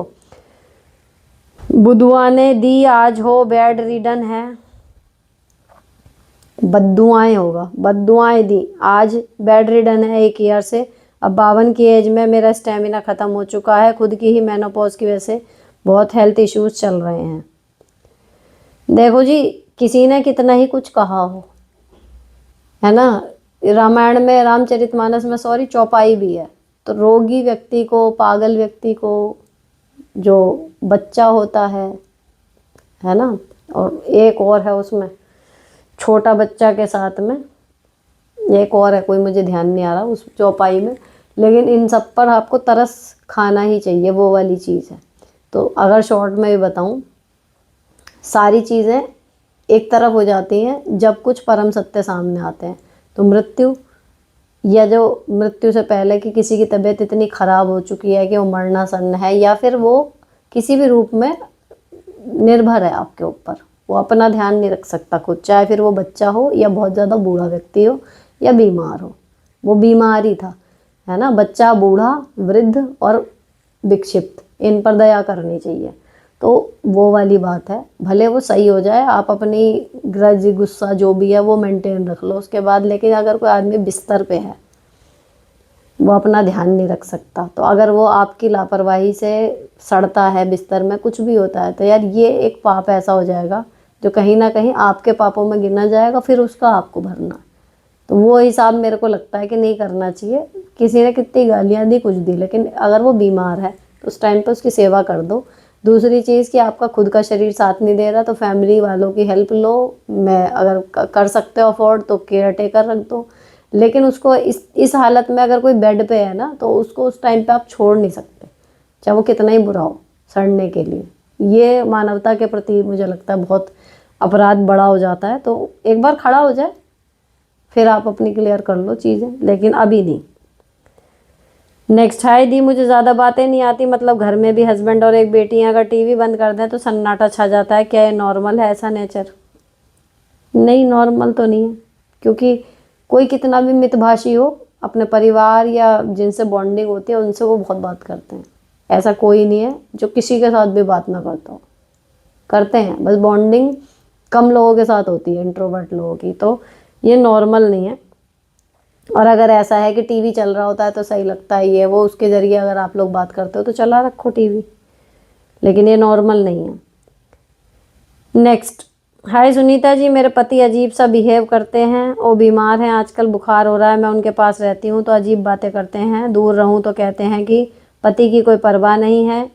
बुधुआ ने दी, आज हो बेड रिडन है, बद्दुआएं होगा, बद्दुआएं दी, आज बेड रिडन है 1 ईयर से, अब 52 की एज में मेरा स्टेमिना ख़त्म हो चुका है, खुद की ही मेनोपॉज की वजह से बहुत हेल्थ इश्यूज चल रहे हैं। देखो जी, किसी ने कितना ही कुछ कहा हो, है ना, रामायण में, रामचरितमानस में सॉरी, चौपाई भी है, तो रोगी व्यक्ति को, पागल व्यक्ति को, जो बच्चा होता है ना, और एक और है उसमें छोटा बच्चा के साथ में, एक और है, कोई मुझे ध्यान नहीं आ रहा उस चौपाई में, लेकिन इन सब पर आपको तरस खाना ही चाहिए, वो वाली चीज़ है। तो अगर शॉर्ट में भी बताऊं, सारी चीज़ें एक तरफ हो जाती हैं जब कुछ परम सत्य सामने आते हैं। तो मृत्यु, या जो मृत्यु से पहले कि किसी की तबीयत इतनी ख़राब हो चुकी है कि वो मरना सन्न है, या फिर वो किसी भी रूप में निर्भर है आपके ऊपर, वो अपना ध्यान नहीं रख सकता खुद, चाहे फिर वो बच्चा हो या बहुत ज़्यादा बूढ़ा व्यक्ति हो या बीमार हो, वो बीमारी था, है ना, बच्चा, बूढ़ा, वृद्ध और विक्षिप्त, इन पर दया करनी चाहिए। तो वो वाली बात है, भले वो सही हो जाए, आप अपनी ग्रज, गुस्सा जो भी है वो मेंटेन रख लो उसके बाद, लेकिन अगर कोई आदमी बिस्तर पे है, वो अपना ध्यान नहीं रख सकता, तो अगर वो आपकी लापरवाही से सड़ता है बिस्तर में, कुछ भी होता है, तो यार ये एक पाप ऐसा हो जाएगा जो कहीं ना कहीं आपके पापों में गिना जाएगा, फिर उसका आपको भरना। तो वो हिसाब मेरे को लगता है कि नहीं करना चाहिए। किसी ने कितनी गालियाँ दी, कुछ दी, लेकिन अगर वो बीमार है तो उस टाइम पे उसकी सेवा कर दो। दूसरी चीज़ कि आपका खुद का शरीर साथ नहीं दे रहा तो फैमिली वालों की हेल्प लो, मैं अगर कर सकते हो अफोर्ड तो केयर टेकर रख दो, लेकिन उसको इस हालत में अगर कोई बेड पे है ना, तो उसको उस टाइम पे आप छोड़ नहीं सकते, चाहे वो कितना ही बुरा हो, सड़ने के लिए। ये मानवता के प्रति मुझे लगता है बहुत अपराध बड़ा हो जाता है। तो एक बार खड़ा हो जाए फिर आप अपनी क्लियर कर लो चीज़ें, लेकिन अभी नहीं। नेक्स्ट, हाय दी, मुझे ज़्यादा बातें नहीं आती, मतलब घर में भी हस्बैंड और एक बेटी हैं, अगर टीवी बंद कर दें तो सन्नाटा छा जाता है, क्या ये नॉर्मल है ऐसा नेचर? नहीं, नॉर्मल तो नहीं है, क्योंकि कोई कितना भी मितभाषी हो, अपने परिवार या जिनसे बॉन्डिंग होती है उनसे वो बहुत बात करते हैं। ऐसा कोई नहीं है जो किसी के साथ भी बात ना करता हो, करते हैं, बस बॉन्डिंग कम लोगों के साथ होती है, इंट्रोवर्ट लोगों की, तो ये नॉर्मल नहीं है। और अगर ऐसा है कि टीवी चल रहा होता है तो सही लगता है, ये वो उसके ज़रिए अगर आप लोग बात करते हो तो चला रखो टीवी, लेकिन ये नॉर्मल नहीं है। नेक्स्ट, हाय सुनीता जी, मेरे पति अजीब सा बिहेव करते हैं, वो बीमार हैं, आजकल बुखार हो रहा है, मैं उनके पास रहती हूँ तो अजीब बातें करते हैं, दूर रहूँ तो कहते हैं कि पति की कोई परवाह नहीं है,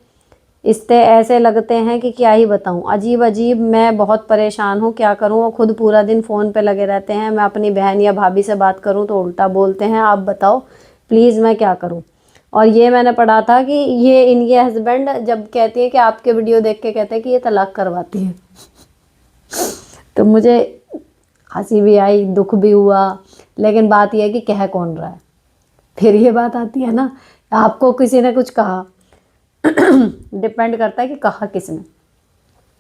इससे ऐसे लगते हैं कि क्या ही बताऊं, अजीब अजीब, मैं बहुत परेशान हूं, क्या करूं, वो खुद पूरा दिन फ़ोन पे लगे रहते हैं, मैं अपनी बहन या भाभी से बात करूं तो उल्टा बोलते हैं, आप बताओ प्लीज़ मैं क्या करूं। और ये मैंने पढ़ा था कि ये इनके हस्बैंड जब कहती है कि आपके वीडियो देख के कहते हैं कि ये तलाक करवाती है तो मुझे हंसी भी आई, दुख भी हुआ, लेकिन बात यह है कि कह कौन रहा है, फिर ये बात आती है ना, आपको किसी ने कुछ कहा डिपेंड करता है कि कहा किसने।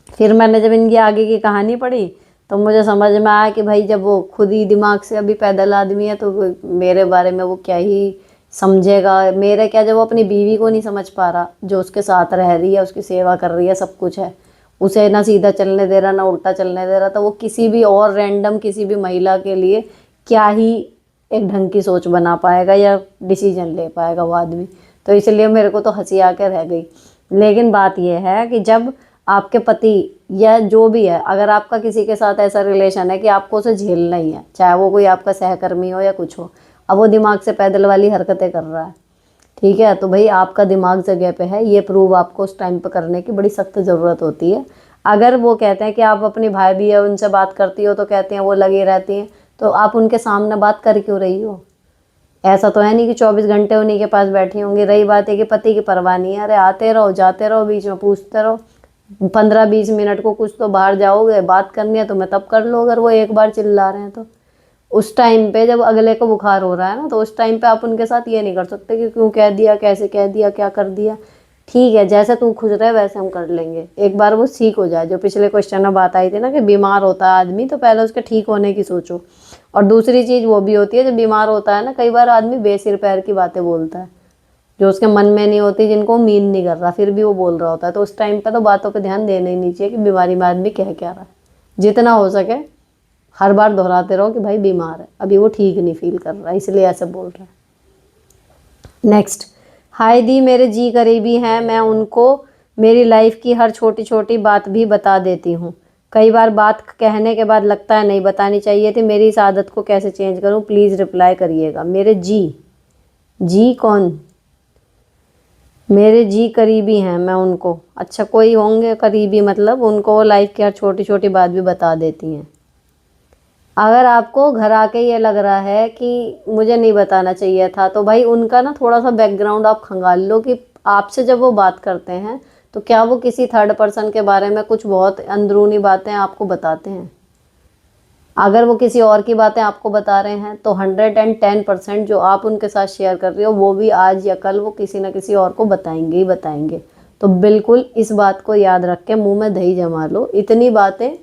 फिर मैंने जब इनकी आगे की कहानी पढ़ी तो मुझे समझ में आया कि भाई जब वो खुद ही दिमाग से अभी पैदल आदमी है तो मेरे बारे में वो क्या ही समझेगा, मेरे क्या, जब वो अपनी बीवी को नहीं समझ पा रहा जो उसके साथ रह रही है, उसकी सेवा कर रही है, सब कुछ है, उसे ना सीधा चलने दे रहा ना उल्टा चलने दे रहा, तो वो किसी भी और रैंडम किसी भी महिला के लिए क्या ही एक ढंग की सोच बना पाएगा या डिसीजन ले पाएगा वो आदमी। तो इसलिए मेरे को तो हंसी आकर रह गई। लेकिन बात यह है कि जब आपके पति या जो भी है, अगर आपका किसी के साथ ऐसा रिलेशन है कि आपको उसे झेलना ही है, चाहे वो कोई आपका सहकर्मी हो या कुछ हो, अब वो दिमाग से पैदल वाली हरकतें कर रहा है, ठीक है, तो भाई आपका दिमाग जगह पे है, ये प्रूव आपको उस टाइम पे करने की बड़ी सख्त ज़रूरत होती है। अगर वो कहते हैं कि आप अपनी भाई भी है उनसे बात करती हो तो कहते हैं वो लगी रहती हैं, तो आप उनके सामने बात कर क्यों रही हो? ऐसा तो है नहीं कि 24 घंटे उन्हीं के पास बैठी होंगी। रही बात है कि पति की परवाह नहीं है, अरे आते रहो जाते रहो, बीच में पूछते रहो, 15-20 मिनट को कुछ तो बाहर जाओगे, बात करनी है तो मैं तब कर लो, अगर वो एक बार चिल्ला रहे हैं तो। उस टाइम पे जब अगले को बुखार हो रहा है ना, तो उस टाइम पे आप उनके साथ ये नहीं कर सकते कि क्यों कह दिया, कैसे कह दिया, क्या कर दिया, ठीक है जैसे तू खुश रहे वैसे हम कर लेंगे, एक बार वो ठीक हो जाए। जो पिछले क्वेश्चन में बात आई थी ना कि बीमार होता है आदमी तो पहले उसके ठीक होने की सोचो, और दूसरी चीज़ वो भी होती है, जब बीमार होता है ना, कई बार आदमी बेसिर पैर की बातें बोलता है जो उसके मन में नहीं होती, जिनको मीन नहीं कर रहा, फिर भी वो बोल रहा होता है। तो उस टाइम पे तो बातों पे ध्यान देना ही नहीं चाहिए कि बीमारी में आदमी कह क्या रहा है। जितना हो सके हर बार दोहराते रहो कि भाई बीमार है, अभी वो ठीक नहीं फील कर रहा है, इसलिए ऐसे बोल रहा है। नेक्स्ट, हाय दी, मेरे जी करीबी हैं, मैं उनको मेरी लाइफ की हर छोटी छोटी बात भी बता देती हूँ। कई बार बात कहने के बाद लगता है नहीं बतानी चाहिए थी, मेरी इस आदत को कैसे चेंज करूँ, प्लीज़ रिप्लाई करिएगा। मेरे जी कौन? मेरे जी करीबी हैं, मैं उनको, अच्छा कोई होंगे करीबी, मतलब उनको लाइफ की हर छोटी छोटी बात भी बता देती हैं। अगर आपको घर आके ये लग रहा है कि मुझे नहीं बताना चाहिए था, तो भाई उनका ना थोड़ा सा बैकग्राउंड आप खंगाल लो कि आपसे जब वो बात करते हैं तो क्या वो किसी थर्ड पर्सन के बारे में कुछ बहुत अंदरूनी बातें आपको बताते हैं। अगर वो किसी और की बातें आपको बता रहे हैं तो 110% जो आप उनके साथ शेयर कर रहे हो वो भी आज या कल वो किसी न किसी और को बताएंगे ही बताएंगे। तो बिल्कुल इस बात को याद रख के मुँह में दही जमा लो। इतनी बातें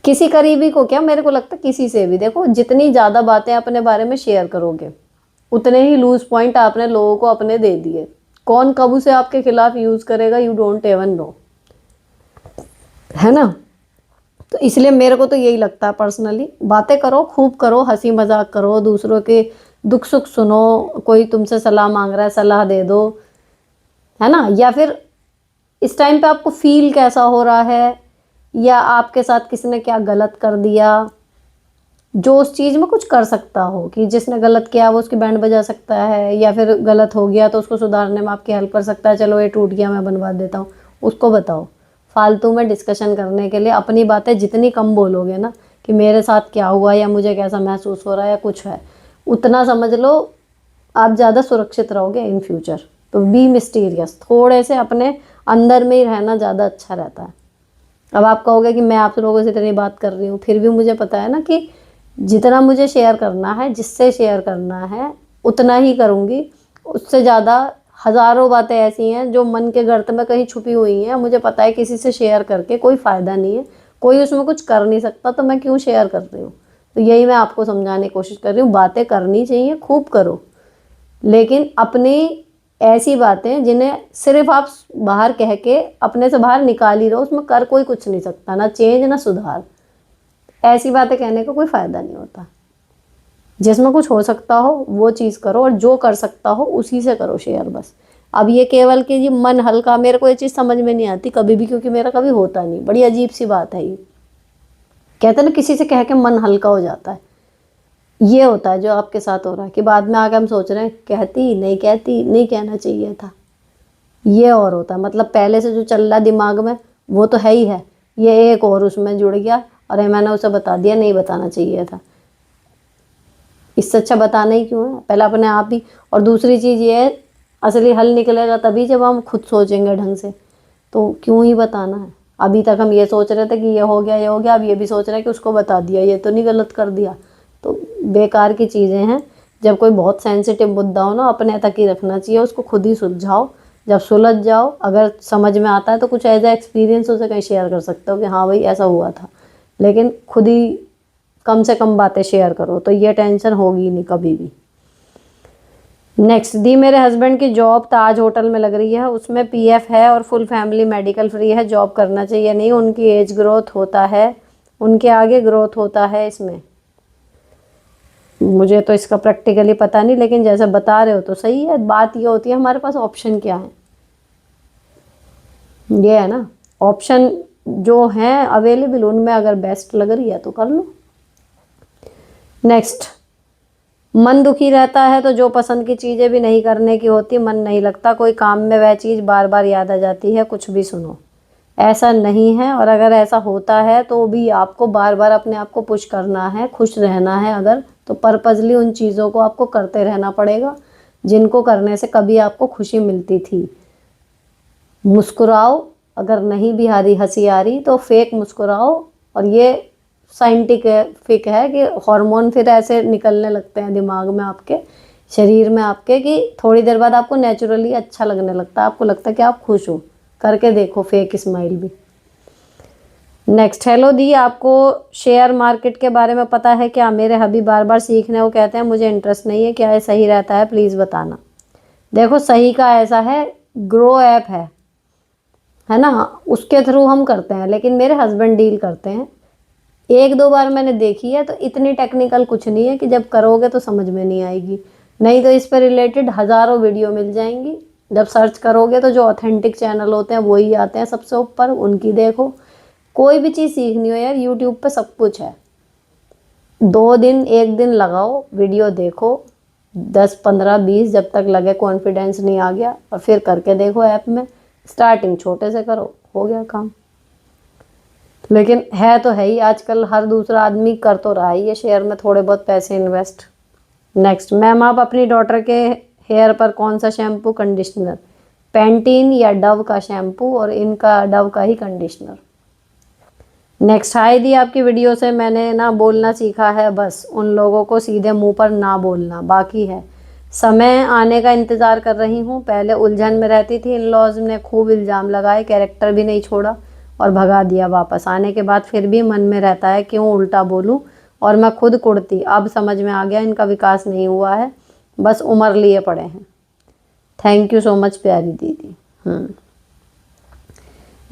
किसी करीबी को क्या, मेरे को लगता है किसी से भी, देखो जितनी ज़्यादा बातें अपने बारे में शेयर करोगे उतने ही लूज पॉइंट आपने लोगों को अपने दे दिए। कौन कब उसे आपके खिलाफ यूज़ करेगा, यू डोंट इवन नो, है ना। तो इसलिए मेरे को तो यही लगता है पर्सनली, बातें करो, खूब करो, हंसी मजाक करो, दूसरों के दुख सुख सुनो, कोई तुमसे सलाह मांग रहा है सलाह दे दो, है ना। या फिर इस टाइम पे आपको फील कैसा हो रहा है, या आपके साथ किसी ने क्या गलत कर दिया, जो उस चीज़ में कुछ कर सकता हो, कि जिसने गलत किया वो उसकी बैंड बजा सकता है, या फिर गलत हो गया तो उसको सुधारने में आपकी हेल्प कर सकता है, चलो ये टूट गया मैं बनवा देता हूँ, उसको बताओ। फालतू में डिस्कशन करने के लिए अपनी बातें जितनी कम बोलोगे ना कि मेरे साथ क्या हुआ या मुझे कैसा महसूस हो रहा है या कुछ है, उतना समझ लो आप ज़्यादा सुरक्षित रहोगे इन फ्यूचर। तो बी मिस्टीरियस, थोड़े से अपने अंदर में ही रहना ज़्यादा अच्छा रहता है। अब आप कहोगे कि मैं आप लोगों से इतनी बात कर रही हूँ, फिर भी मुझे पता है ना कि जितना मुझे शेयर करना है, जिससे शेयर करना है उतना ही करूँगी। उससे ज़्यादा हज़ारों बातें ऐसी हैं जो मन के गर्त में कहीं छुपी हुई हैं, मुझे पता है किसी से शेयर करके कोई फ़ायदा नहीं है, कोई उसमें कुछ कर नहीं सकता, तो मैं क्यों शेयर कर रही हूँ। तो यही मैं आपको समझाने की कोशिश कर रही हूँ, बातें करनी चाहिए, खूब करो, लेकिन अपनी ऐसी बातें जिन्हें सिर्फ आप बाहर कह के अपने से बाहर निकाल ही रहो, उसमें कर कोई कुछ नहीं सकता, ना चेंज ना सुधार। ऐसी बातें कहने का कोई फ़ायदा नहीं होता। जिसमें कुछ हो सकता हो वो चीज़ करो, और जो कर सकता हो उसी से करो शेयर बस। अब ये केवल कि ये मन हल्का, मेरे को ये चीज़ समझ में नहीं आती कभी भी, क्योंकि मेरा कभी होता नहीं, बड़ी अजीब सी बात है ये। कहते ना किसी से कह के मन हल्का हो जाता है, ये होता है जो आपके साथ हो रहा है, कि बाद में आके हम सोच रहे हैं कहती नहीं कहती, नहीं कहना चाहिए था, ये और होता है। मतलब पहले से जो चल रहा दिमाग में वो तो है ही है, ये एक और उसमें जुड़ गया, और मैंने उसे बता दिया नहीं बताना चाहिए था। इससे अच्छा बताना ही क्यों है, पहले अपने आप ही। और दूसरी चीज़ ये है, असली हल निकलेगा तभी जब हम खुद सोचेंगे ढंग से, तो क्यों ही बताना है। अभी तक हम ये सोच रहे थे कि ये हो गया ये हो गया, अब ये भी सोच रहे हैं कि उसको बता दिया, ये तो नहीं गलत कर दिया। तो बेकार की चीज़ें हैं। जब कोई बहुत सेंसिटिव मुद्दा हो ना, अपने तक ही रखना चाहिए, उसको खुद ही सुलझाओ। जब सुलझ जाओ, अगर समझ में आता है तो कुछ ऐसा एक्सपीरियंस उसे कहीं शेयर कर सकते हो कि हाँ भाई ऐसा हुआ था, लेकिन खुद ही कम से कम बातें शेयर करो, तो ये टेंशन होगी नहीं कभी भी। नेक्स्ट, दी मेरे हस्बैंड की जॉब ताज होटल में लग रही है, उसमें पीएफ है और फुल फैमिली मेडिकल फ्री है, जॉब करना चाहिए नहीं, उनकी एज ग्रोथ होता है, उनके आगे ग्रोथ होता है इसमें। मुझे तो इसका प्रैक्टिकली पता नहीं, लेकिन जैसे बता रहे हो तो सही है। बात ये होती है हमारे पास ऑप्शन क्या है, ये है ना। ऑप्शन जो हैं अवेलेबल उनमें अगर बेस्ट लग रही है तो कर लो। नेक्स्ट, मन दुखी रहता है तो जो पसंद की चीज़ें भी नहीं करने की होती, मन नहीं लगता कोई काम में, वह चीज़ बार बार याद आ जाती है, कुछ भी सुनो। ऐसा नहीं है, और अगर ऐसा होता है तो भी आपको बार बार अपने आप को पुश करना है, खुश रहना है अगर, तो पर्पजली उन चीज़ों को आपको करते रहना पड़ेगा जिनको करने से कभी आपको खुशी मिलती थी। मुस्कुराओ, अगर नहीं भी हंसी आ रही तो फेक मुस्कुराओ। और ये साइंटिफिक है कि हार्मोन फिर ऐसे निकलने लगते हैं दिमाग में, आपके शरीर में आपके, कि थोड़ी देर बाद आपको नेचुरली अच्छा लगने लगता है, आपको लगता है कि आप खुश हो। करके देखो फेक स्माइल भी। नेक्स्ट, हेलो दी, आपको शेयर मार्केट के बारे में पता है क्या? मेरे हबी बार बार सीखने को कहते हैं, मुझे इंटरेस्ट नहीं है, क्या ये सही रहता है, प्लीज़ बताना। देखो सही का ऐसा है, ग्रो ऐप है ना, उसके थ्रू हम करते हैं, लेकिन मेरे हस्बैंड डील करते हैं। एक दो बार मैंने देखी है, तो इतनी टेक्निकल कुछ नहीं है कि जब करोगे तो समझ में नहीं आएगी। नहीं तो इस पर रिलेटेड हज़ारों वीडियो मिल जाएंगी। जब सर्च करोगे तो जो ऑथेंटिक चैनल होते हैं वही आते हैं सबसे ऊपर, उनकी देखो। कोई भी चीज़ सीखनी हो यार, यूट्यूब पे सब कुछ है। 2 दिन 1 दिन लगाओ, वीडियो देखो, 10 15 20 जब तक लगे कॉन्फिडेंस नहीं आ गया, और फिर करके देखो ऐप में। स्टार्टिंग छोटे से करो, हो गया काम। लेकिन है तो है ही, आजकल हर दूसरा आदमी कर तो रहा है ये शेयर में थोड़े बहुत पैसे इन्वेस्ट। नेक्स्ट, मैम आप अपनी डॉटर के हेयर पर कौन सा शैम्पू कंडीशनर, पैंटीन या डव का शैम्पू, और इनका डव का ही कंडीशनर। नेक्स्ट, हाय दी, आपकी वीडियो से मैंने ना बोलना सीखा है, बस उन लोगों को सीधे मुंह पर ना बोलना बाकी है। समय आने का इंतज़ार कर रही हूँ। पहले उलझन में रहती थी, इन लॉज ने खूब इल्ज़ाम लगाए, कैरेक्टर भी नहीं छोड़ा और भगा दिया वापस। आने के बाद फिर भी मन में रहता है क्यों उल्टा बोलूँ, और मैं खुद कुड़ती। अब समझ में आ गया इनका विकास नहीं हुआ है, बस उम्र लिए पड़े हैं। थैंक यू सो मच प्यारी दीदी।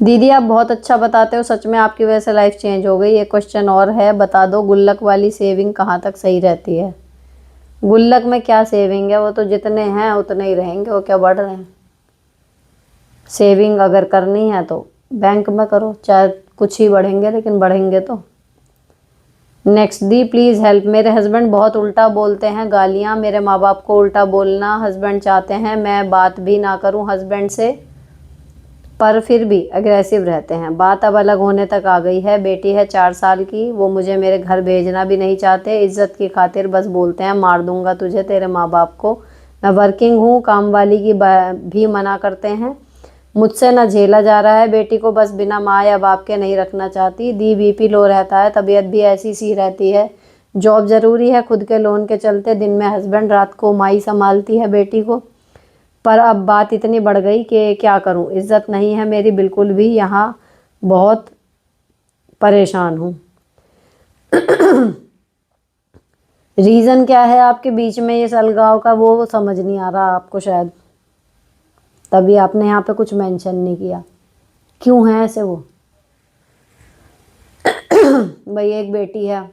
दीदी आप बहुत अच्छा बताते हो, सच में आपकी वजह से लाइफ चेंज हो गई। एक क्वेश्चन और है, बता दो गुल्लक वाली सेविंग कहाँ तक सही रहती है? गुल्लक में क्या सेविंग है, वो तो जितने हैं उतने ही रहेंगे, वो क्या बढ़ रहे हैं। सेविंग अगर करनी है तो बैंक में करो, चाहे कुछ ही बढ़ेंगे, लेकिन बढ़ेंगे तो। नेक्स्ट, दी प्लीज़ हेल्प, मेरे हस्बैंड बहुत उल्टा बोलते हैं, गालियाँ। मेरे माँ बाप को उल्टा बोलना हस्बैंड चाहते हैं, मैं बात भी ना करूँ हस्बैंड से, पर फिर भी अग्रेसिव रहते हैं। बात अब अलग होने तक आ गई है। बेटी है 4 साल की, वो मुझे मेरे घर भेजना भी नहीं चाहते। इज्जत की खातिर बस बोलते हैं मार दूंगा तुझे, तेरे माँ बाप को। मैं वर्किंग हूँ, काम वाली की भी मना करते हैं। मुझसे ना झेला जा रहा है। बेटी को बस बिना माँ या बाप के नहीं रखना चाहती। दी बीपी लो रहता है, तबीयत भी ऐसी सी रहती है। जॉब ज़रूरी है, खुद के लोन के चलते दिन में हस्बैंड, रात को माई संभालती है बेटी को। पर अब बात इतनी बढ़ गई कि क्या करूं, इज्जत नहीं है मेरी बिल्कुल भी, यहाँ बहुत परेशान हूँ। रीज़न क्या है आपके बीच में ये अलगाव का, वो समझ नहीं आ रहा आपको शायद, तभी आपने यहाँ पे कुछ मेंशन नहीं किया। क्यों है ऐसे वो? भाई एक बेटी है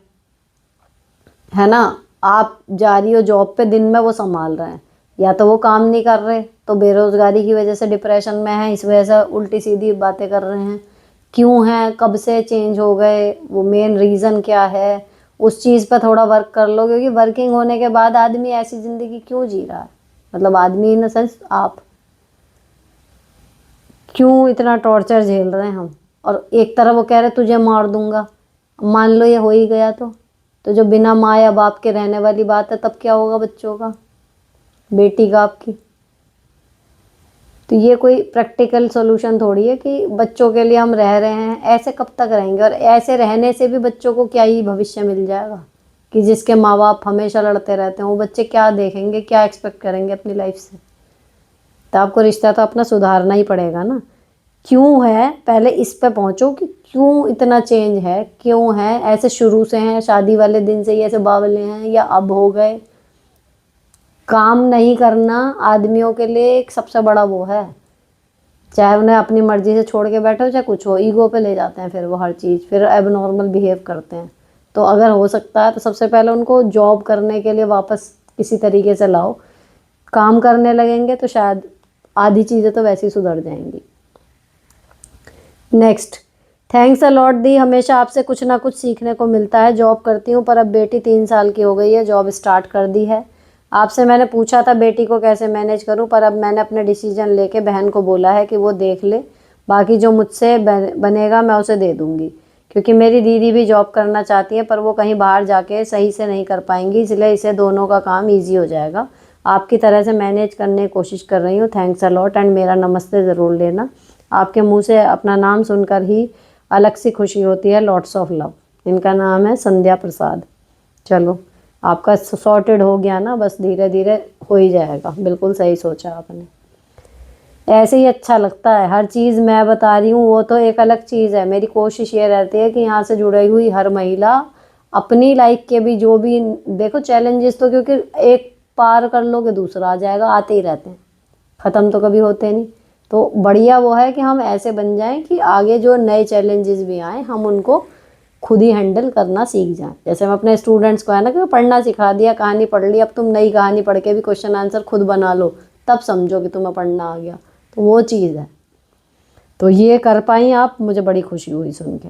ना, आप जा रही हो जॉब पे, दिन में वो संभाल रहे हैं, या तो वो काम नहीं कर रहे तो बेरोजगारी की वजह से डिप्रेशन में है, इस वजह से उल्टी सीधी बातें कर रहे हैं। क्यों है, कब से चेंज हो गए, वो मेन रीज़न क्या है, उस चीज़ पर थोड़ा वर्क कर लो। क्योंकि वर्किंग होने के बाद आदमी ऐसी ज़िंदगी क्यों जी रहा है, मतलब आदमी इन द सेंस आप क्यों इतना टॉर्चर झेल रहे हैं हम। और एक तरफ वो कह रहे तुझे मार दूंगा, मान लो ये हो ही गया तो जो बिना माँ या बाप के रहने वाली बात है, तब क्या होगा बच्चों का, बेटी का आपकी। तो ये कोई प्रैक्टिकल सॉल्यूशन थोड़ी है कि बच्चों के लिए हम रह रहे हैं। ऐसे कब तक रहेंगे, और ऐसे रहने से भी बच्चों को क्या ही भविष्य मिल जाएगा कि जिसके माँ बाप हमेशा लड़ते रहते हैं, वो बच्चे क्या देखेंगे, क्या एक्सपेक्ट करेंगे अपनी लाइफ से। तो आपको रिश्ता तो अपना सुधारना ही पड़ेगा ना। क्यों है, पहले इस पे पहुंचो कि क्यों इतना चेंज है, क्यों है ऐसे, शुरू से हैं, शादी वाले दिन से ही ऐसे बावले हैं, या अब हो गए। काम नहीं करना आदमियों के लिए एक सबसे बड़ा वो है, चाहे उन्हें अपनी मर्जी से छोड़ के बैठो चाहे कुछ हो, ईगो पे ले जाते हैं फिर वो हर चीज़, फिर एबनॉर्मल बिहेव करते हैं। तो अगर हो सकता है तो सबसे पहले उनको जॉब करने के लिए वापस किसी तरीके से लाओ। काम करने लगेंगे तो शायद आधी चीज़ें तो वैसे ही सुधर जाएंगी। नेक्स्ट, थैंक्स अ लॉट दी, हमेशा आपसे कुछ ना कुछ सीखने को मिलता है। जॉब करती हूँ, पर अब बेटी 3 साल की हो गई है, जॉब स्टार्ट कर दी है। आपसे मैंने पूछा था बेटी को कैसे मैनेज करूँ, पर अब मैंने अपने डिसीजन लेके बहन को बोला है कि वो देख ले, बाकी जो मुझसे बनेगा मैं उसे दे दूँगी। क्योंकि मेरी दीदी भी जॉब करना चाहती है, पर वो कहीं बाहर जाके सही से नहीं कर पाएंगी, इसलिए इसे दोनों का काम ईजी हो जाएगा। आपकी तरह से मैनेज करने की कोशिश कर रही हूँ। थैंक्स अ लॉट, एंड मेरा नमस्ते ज़रूर लेना। आपके मुंह से अपना नाम सुनकर ही अलग सी खुशी होती है। Lots of love. इनका नाम है संध्या प्रसाद। चलो आपका सॉर्टेड हो गया ना, बस धीरे धीरे हो ही जाएगा। बिल्कुल सही सोचा आपने। ऐसे ही अच्छा लगता है। हर चीज़ मैं बता रही हूँ वो तो एक अलग चीज़ है। मेरी कोशिश ये रहती है कि यहाँ से जुड़ी हुई हर महिला अपनी लाइफ के भी जो भी, देखो चैलेंजेस तो क्योंकि एक पार कर लो कि दूसरा आ जाएगा, आते ही रहते हैं, ख़त्म तो कभी होते नहीं। तो बढ़िया वो है कि हम ऐसे बन जाएं कि आगे जो नए चैलेंजेस भी आए हम उनको खुद ही हैंडल करना सीख जाएं। जैसे मैं अपने स्टूडेंट्स को है ना कि पढ़ना सिखा दिया, कहानी पढ़ ली, अब तुम नई कहानी पढ़ के भी क्वेश्चन आंसर खुद बना लो, तब समझो कि तुम्हें पढ़ना आ गया। तो वो चीज़ है। तो ये कर पाई आप, मुझे बड़ी खुशी हुई सुन के।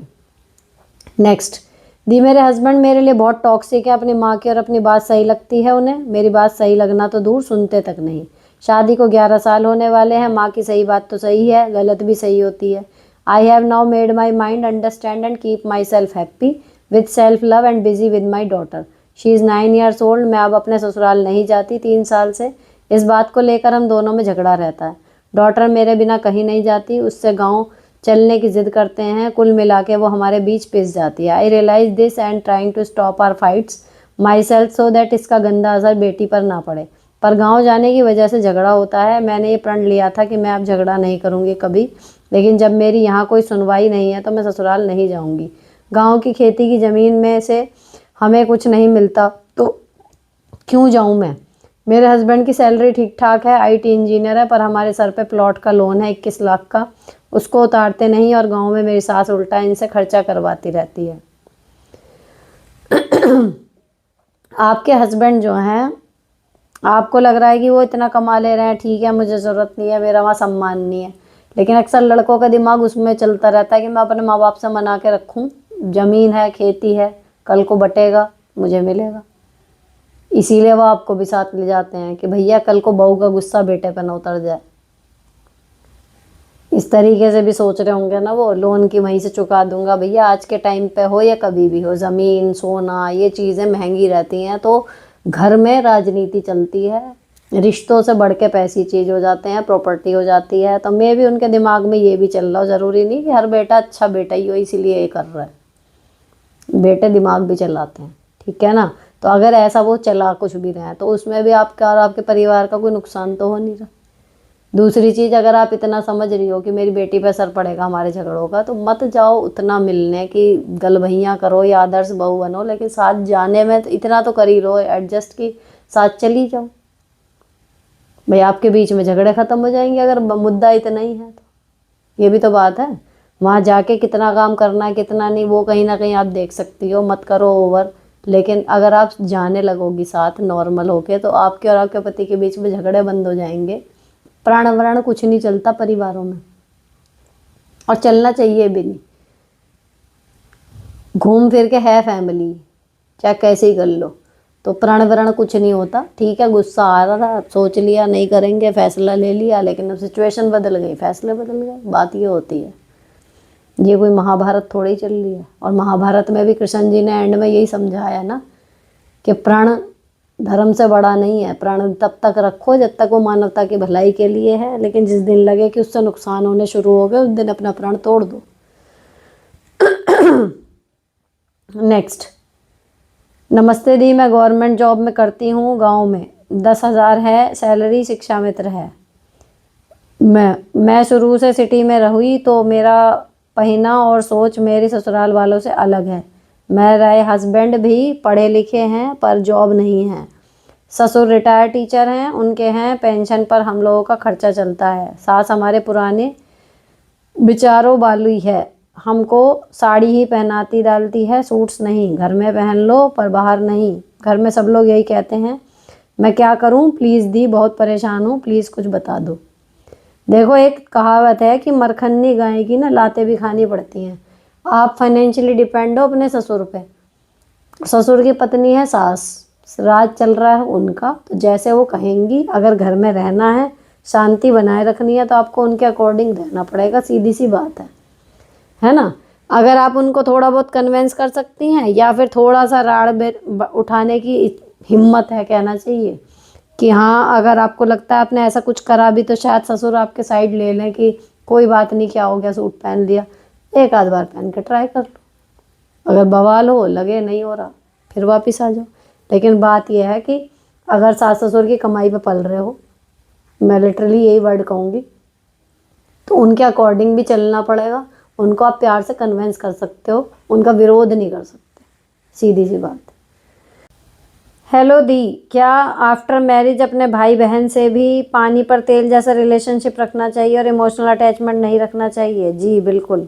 नेक्स्ट, दी मेरे हस्बैंड मेरे लिए बहुत टॉक्सिक है। अपनी माँ की और अपनी बात सही लगती है उन्हें, मेरी बात सही लगना तो दूर, सुनते तक नहीं। शादी को 11 साल होने वाले हैं। माँ की सही बात तो सही है, गलत भी सही होती है। I have now made my mind understand and keep my self happy with self love and busy with my daughter. She is 9 years old। मैं अब अपने ससुराल नहीं जाती 3 साल से। इस बात को लेकर हम दोनों में झगड़ा रहता है। डॉटर मेरे बिना कहीं नहीं जाती, उससे गाँव चलने की जिद करते हैं। कुल मिला के वो हमारे बीच पिस जाती है। I realise this and trying to stop our fights myself so that इसका गंदा असर बेटी पर ना पड़े। पर गांव जाने की वजह से झगड़ा होता है। मैंने ये प्रण लिया था कि मैं अब झगड़ा नहीं करूंगी कभी, लेकिन जब मेरी यहाँ कोई सुनवाई नहीं है तो मैं ससुराल नहीं जाऊंगी। गाँव की खेती की ज़मीन में से हमें कुछ नहीं मिलता तो क्यों जाऊं मैं। मेरे हस्बैंड की सैलरी ठीक ठाक है, आईटी इंजीनियर है, पर हमारे सर पे प्लॉट का लोन है 21 लाख का, उसको उतारते नहीं। और गांव में मेरी सास उल्टा इनसे खर्चा करवाती रहती है। आपके हस्बैंड जो हैं, आपको लग रहा है कि वो इतना कमा ले रहे हैं, ठीक है, मुझे ज़रूरत नहीं है, मेरा वहाँ सम्मान नहीं है, लेकिन अक्सर लड़कों का दिमाग उसमें चलता रहता है कि मैं अपने माँ बाप से मना के रखूँ, ज़मीन है, खेती है, कल को बटेगा, मुझे मिलेगा। इसीलिए वो आपको भी साथ ले जाते हैं कि भैया कल को बहू का गुस्सा बेटे पर ना उतर जाए। इस तरीके से भी सोच रहे होंगे ना वो, लोन की वहीं से चुका दूंगा भैया। आज के टाइम पे हो या कभी भी हो, ज़मीन सोना ये चीज़ें महंगी रहती हैं, तो घर में राजनीति चलती है, रिश्तों से बढ़ के पैसी चीज़ हो जाते हैं, प्रॉपर्टी हो जाती है। तो मैं भी उनके दिमाग में ये भी चल रहा हो, ज़रूरी नहीं कि हर बेटा अच्छा बेटा ही हो इसीलिए ये कर रहा है, बेटे दिमाग भी चलाते हैं, ठीक है ना। तो अगर ऐसा वो चला कुछ भी रहे हैं तो उसमें भी आपका और आपके परिवार का कोई नुकसान तो हो नहीं रहा। दूसरी चीज़, अगर आप इतना समझ रही हो कि मेरी बेटी पे असर पड़ेगा हमारे झगड़ों का, तो मत जाओ उतना मिलने की गलभैयाँ करो या आदर्श बहू बनो, लेकिन साथ जाने में तो इतना तो कर ही रहो एडजस्ट की साथ चली जाओ। भाई आपके बीच में झगड़े ख़त्म हो जाएंगे अगर मुद्दा इतना ही है तो। ये भी तो बात है। वहाँ जाके कितना काम करना है कितना नहीं वो कहीं ना कहीं आप देख सकती हो, मत करो ओवर। लेकिन अगर आप जाने लगोगी साथ नॉर्मल होके तो आपके और आपके पति के बीच में झगड़े बंद हो जाएंगे। प्राण वरण कुछ नहीं चलता परिवारों में, और चलना चाहिए भी नहीं। घूम फिर के है फैमिली, चाहे कैसे ही कर लो, तो प्राण वरण कुछ नहीं होता। ठीक है, गुस्सा आ रहा था, सोच लिया नहीं करेंगे, फैसला ले लिया, लेकिन अब सिचुएशन बदल गई, फैसले बदल गए, बात ये होती है। ये कोई महाभारत थोड़ी ही चल रही है। और महाभारत में भी कृष्ण जी ने एंड में यही समझाया ना कि प्राण धर्म से बड़ा नहीं है। प्राण तब तक रखो जब तक वो मानवता की भलाई के लिए है, लेकिन जिस दिन लगे कि उससे नुकसान होने शुरू हो गए उस दिन अपना प्राण तोड़ दो। नेक्स्ट, नमस्ते दी, मैं गवर्नमेंट जॉब में करती हूँ, गांव में 10,000 है सैलरी, शिक्षा मित्र है। मैं शुरू से सिटी में रही तो मेरा पहना और सोच मेरी ससुराल वालों से अलग है। मेरे हस्बैंड भी पढ़े लिखे हैं पर जॉब नहीं है। ससुर रिटायर्ड टीचर हैं, उनके हैं पेंशन पर हम लोगों का खर्चा चलता है। सास हमारे पुराने विचारों वाली है, हमको साड़ी ही पहनाती डालती है, सूट्स नहीं, घर में पहन लो पर बाहर नहीं। घर में सब लोग यही कहते हैं, मैं क्या करूं प्लीज़ दी, बहुत परेशान हूं, प्लीज़ कुछ बता दो। देखो एक कहावत है कि मरखन्नी गाय की ना लातें भी खानी पड़ती हैं। आप फाइनेंशियली डिपेंड हो अपने ससुर पे, ससुर की पत्नी है सास, राज चल रहा है उनका, तो जैसे वो कहेंगी, अगर घर में रहना है शांति बनाए रखनी है तो आपको उनके अकॉर्डिंग रहना पड़ेगा, सीधी सी बात है ना। अगर आप उनको थोड़ा बहुत कन्वेंस कर सकती हैं या फिर थोड़ा सा उठाने की हिम्मत है, कहना चाहिए कि हाँ अगर आपको लगता है आपने ऐसा कुछ करा भी तो शायद ससुर आपके साइड ले लें कि कोई बात नहीं, क्या हो गया, सूट पहन लिया, एक आध बार पहन के ट्राई कर लो, अगर बवाल हो लगे नहीं हो रहा फिर वापस आ जाओ। लेकिन बात यह है कि अगर सास ससुर की कमाई पे पल रहे हो, मैं लिटरली यही वर्ड कहूँगी, तो उनके अकॉर्डिंग भी चलना पड़ेगा। उनको आप प्यार से कन्विंस कर सकते हो, उनका विरोध नहीं कर सकते, सीधी सी बात। हेलो दी, क्या आफ्टर मैरिज अपने भाई बहन से भी पानी पर तेल जैसा रिलेशनशिप रखना चाहिए और इमोशनल अटैचमेंट नहीं रखना चाहिए? जी बिल्कुल,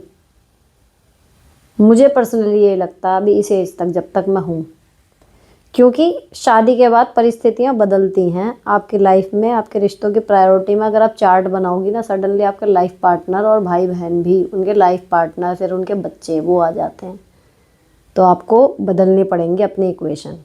मुझे पर्सनली ये लगता है अभी इस एज तक, जब तक मैं हूँ, क्योंकि शादी के बाद परिस्थितियाँ बदलती हैं आपकी लाइफ में, आपके रिश्तों की प्रायोरिटी में। अगर आप चार्ट बनाओगी ना, सडनली आपका लाइफ पार्टनर और भाई बहन भी, उनके लाइफ पार्टनर, फिर उनके बच्चे, वो आ जाते हैं, तो आपको बदलनी पड़ेंगी अपनी इक्वेशन।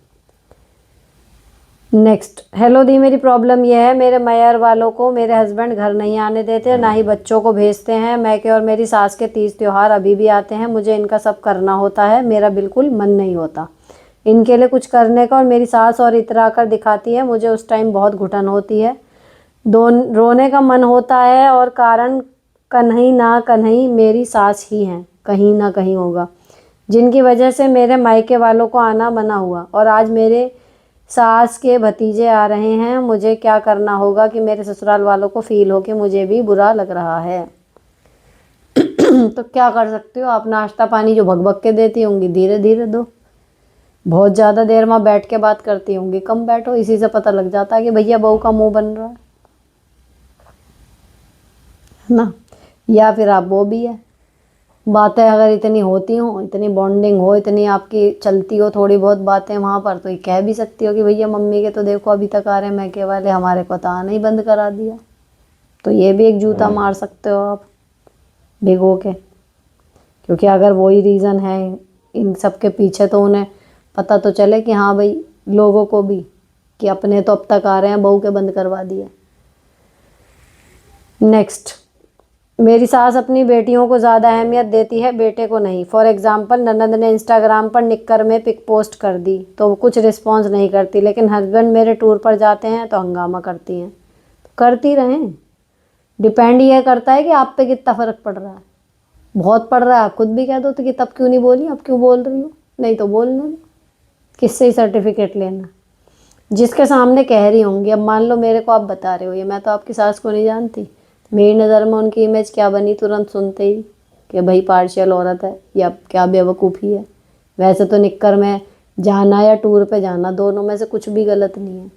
नेक्स्ट, हेलो दी, मेरी प्रॉब्लम यह है, मेरे मैयर वालों को मेरे हस्बैंड घर नहीं आने देते, ना ही बच्चों को भेजते हैं। मैं के और मेरी सास के तीज त्योहार अभी भी आते हैं, मुझे इनका सब करना होता है, मेरा बिल्कुल मन नहीं होता इनके लिए कुछ करने का, और मेरी सास और इतरा कर दिखाती है, मुझे उस टाइम बहुत घुटन होती है, रोने का मन होता है, और कारण कन्हई ना कन्हई मेरी सास ही हैं, कहीं ना कहीं होगा, जिनकी वजह से मेरे मायके वालों को आना बना हुआ, और आज मेरे सास के भतीजे आ रहे हैं। मुझे क्या करना होगा कि मेरे ससुराल वालों को फील हो कि मुझे भी बुरा लग रहा है? तो क्या कर सकते हो आप, नाश्ता पानी जो भग भग के देती होंगी धीरे धीरे दो। बहुत ज़्यादा देर वहाँ बैठ के बात करती होंगी, कम बैठो, इसी से पता लग जाता है कि भैया बहू का मुंह बन रहा है ना। या फिर आप वो भी है, बातें अगर इतनी होती हो, इतनी बॉन्डिंग हो, इतनी आपकी चलती हो थोड़ी बहुत बातें वहाँ पर, तो ये कह भी सकती हो कि भैया मम्मी के तो देखो अभी तक आ रहे हैं मैके वाले, हमारे को तो आना ही बंद करा दिया। तो ये भी एक जूता मार सकते हो आप भिगो के, क्योंकि अगर वही रीज़न है इन सब के पीछे, तो उन्हें पता तो चले कि हाँ भाई, लोगों को भी, कि अपने तो अब तक आ रहे हैं, बहू के बंद करवा दिए। नेक्स्ट, मेरी सास अपनी बेटियों को ज़्यादा अहमियत देती है, बेटे को नहीं। फॉर एग्जांपल, ननद ने इंस्टाग्राम पर निक्कर में पिक पोस्ट कर दी तो कुछ रिस्पॉन्स नहीं करती, लेकिन हस्बैंड मेरे टूर पर जाते हैं तो हंगामा करती हैं। करती रहें, डिपेंड ये करता है कि आप पे कितना फ़र्क पड़ रहा है। बहुत पड़ रहा है, आप खुद भी कह दो तो कि तब क्यों नहीं बोली, अब क्यों बोल रही हो, नहीं तो बोलने दो, किससे ही सर्टिफिकेट लेना। जिसके सामने कह रही होंगी, अब मान लो मेरे को आप बता रहे हो ये, मैं तो आपकी सास को नहीं जानती, मेरी नज़र में उनकी इमेज क्या बनी तुरंत सुनते ही, कि भाई पार्शियल औरत है या क्या बेवकूफ़ी है। वैसे तो निक्कर में जाना या टूर पे जाना, दोनों में से कुछ भी गलत नहीं है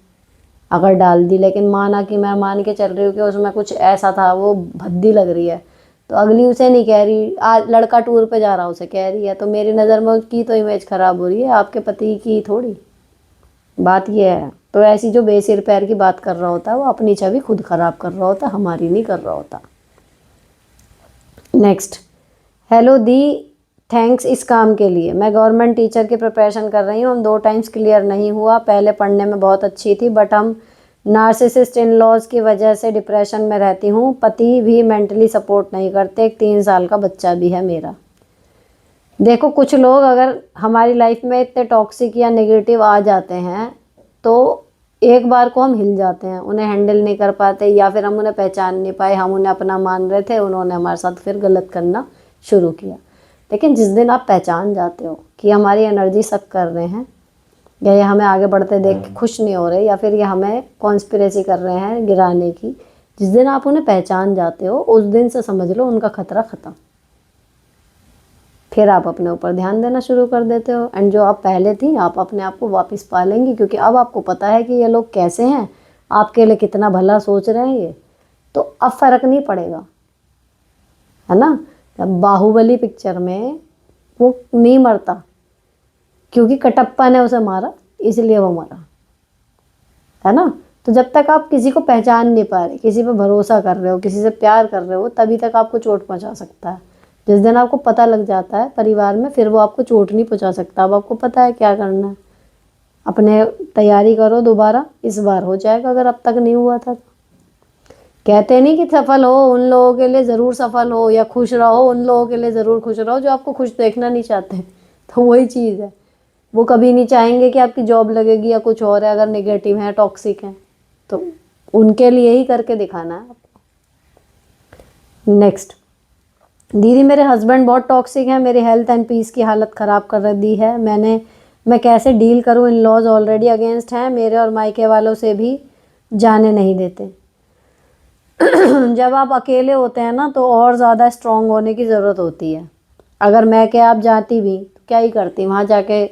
अगर डाल दी, लेकिन माना कि मैं मान के चल रही हूँ कि उसमें कुछ ऐसा था, वो भद्दी लग रही है, तो अगली उसे नहीं कह रही, आज लड़का टूर पे जा रहा उसे कह रही है, तो मेरी नज़र में उसकी तो इमेज ख़राब हो रही है, आपके पति की थोड़ी। बात ये है। तो ऐसी जो बेसिर पैर की बात कर रहा होता है, वो अपनी छवि खुद ख़राब कर रहा होता, हमारी नहीं कर रहा होता। नेक्स्ट, हेलो दी, थैंक्स इस काम के लिए। मैं गवर्नमेंट टीचर की प्रिपरेशन कर रही हूँ, हम 2 टाइम्स क्लियर नहीं हुआ, पहले पढ़ने में बहुत अच्छी थी, बट हम नार्सिसिस्ट इन लॉज की वजह से डिप्रेशन में रहती हूँ, पति भी मेंटली सपोर्ट नहीं करते, एक 3 साल का बच्चा भी है मेरा। देखो, कुछ लोग अगर हमारी लाइफ में इतने टॉक्सिक या नेगेटिव आ जाते हैं, तो एक बार को हम हिल जाते हैं, उन्हें हैंडल नहीं कर पाते, या फिर हम उन्हें पहचान नहीं पाए, हम उन्हें अपना मान रहे थे, उन्होंने हमारे साथ फिर गलत करना शुरू किया। लेकिन जिस दिन आप पहचान जाते हो कि हमारी एनर्जी सक कर रहे हैं, या ये हमें आगे बढ़ते देख के खुश नहीं हो रहे, या फिर ये हमें कॉन्स्पिरेसी कर रहे हैं गिराने की, जिस दिन आप उन्हें पहचान जाते हो, उस दिन से समझ लो उनका खतरा ख़त्म। फिर आप अपने ऊपर ध्यान देना शुरू कर देते हो, एंड जो आप पहले थी, आप अपने आप को वापस पा लेंगी, क्योंकि अब आपको पता है कि ये लोग कैसे हैं, आपके लिए कितना भला सोच रहे हैं ये, तो अब फ़र्क नहीं पड़ेगा, है ना। बाहुबली पिक्चर में वो नहीं मरता, क्योंकि कटप्पा ने उसे मारा, इसलिए वो मरा, है ना। तो जब तक आप किसी को पहचान नहीं पा रहे, किसी पे भरोसा कर रहे हो, किसी से प्यार कर रहे हो, तभी तक आपको चोट पहुंचा सकता है। जिस दिन आपको पता लग जाता है परिवार में, फिर वो आपको चोट नहीं पहुंचा सकता। अब आपको पता है क्या करना है, अपने तैयारी करो, दोबारा इस बार हो जाएगा, अगर अब तक नहीं हुआ था तो। कहते नहीं कि सफल हो उन लोगों के लिए ज़रूर सफल हो, या खुश रहो उन लोगों के लिए ज़रूर खुश रहो जो आपको खुश देखना नहीं चाहते। तो वही चीज़ है, वो कभी नहीं चाहेंगे कि आपकी जॉब लगेगी या कुछ और है, अगर नेगेटिव है, टॉक्सिक है, तो उनके लिए ही करके दिखाना है आपको। नेक्स्ट, दीदी, मेरे हस्बैंड बहुत टॉक्सिक हैं, मेरी हेल्थ एंड पीस की हालत ख़राब कर दी है, मैं कैसे डील करूं? इन लॉज ऑलरेडी अगेंस्ट हैं, मेरे और मायके वालों से भी जाने नहीं देते। जब आप अकेले होते हैं ना तो और ज़्यादा स्ट्रांग होने की ज़रूरत होती है। अगर मैं क्या आप जाती भी तो क्या ही करती, वहाँ जाके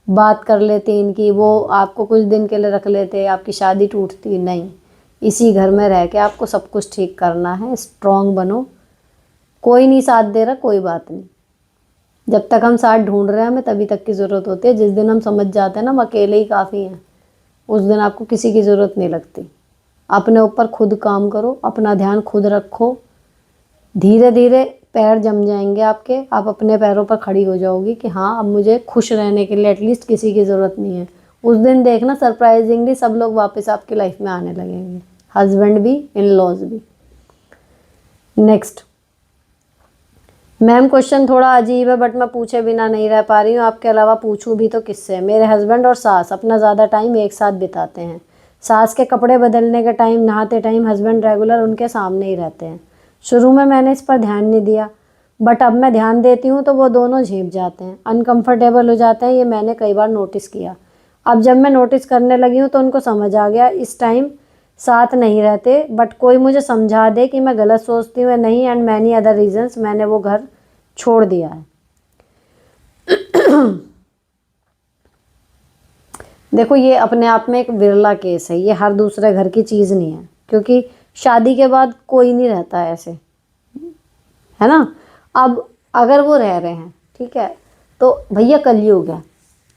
बात कर लेती इनकी, वो आपको कुछ दिन के लिए रख लेते, आपकी शादी टूटती नहीं। इसी घर में रह के आपको सब कुछ ठीक करना है, स्ट्रांग बनो। कोई नहीं साथ दे रहा, कोई बात नहीं, जब तक हम साथ ढूंढ रहे हैं हमें तभी तक की ज़रूरत होती है। जिस दिन हम समझ जाते हैं ना हम अकेले ही काफ़ी हैं, उस दिन आपको किसी की ज़रूरत नहीं लगती। अपने ऊपर खुद काम करो, अपना ध्यान खुद रखो, धीरे धीरे पैर जम जाएंगे आपके, आप अपने पैरों पर खड़ी हो जाओगी कि हाँ अब मुझे खुश रहने के लिए एटलीस्ट किसी की ज़रूरत नहीं है। उस दिन देखना सरप्राइजिंगली सब लोग वापस आपकी लाइफ में आने लगेंगे, हस्बैंड भी, इन लॉज भी। नेक्स्ट मैम, क्वेश्चन थोड़ा अजीब है बट मैं पूछे बिना नहीं रह पा रही हूँ, आपके अलावा पूछूं भी तो किससे। मेरे हस्बैंड और सास अपना ज़्यादा टाइम एक साथ बिताते हैं। सास के कपड़े बदलने के टाइम, नहाते टाइम हस्बैंड रेगुलर उनके सामने ही रहते हैं। शुरू में मैंने इस पर ध्यान नहीं दिया बट अब मैं ध्यान देती हूँ तो वो दोनों झेप जाते हैं, अनकंफर्टेबल हो जाते हैं। ये मैंने कई बार नोटिस किया। अब जब मैं नोटिस करने लगी हूँ तो उनको समझ आ गया इस टाइम साथ नहीं रहते, बट कोई मुझे समझा दे कि मैं गलत सोचती हूँ या नहीं, एंड मैनी अदर रीजंस मैंने वो घर छोड़ दिया है। देखो ये अपने आप में एक विरला केस है, ये हर दूसरे घर की चीज़ नहीं है, क्योंकि शादी के बाद कोई नहीं रहता है ऐसे, है ना। अब अगर वो रह रहे हैं ठीक है, तो भैया कलयुग है,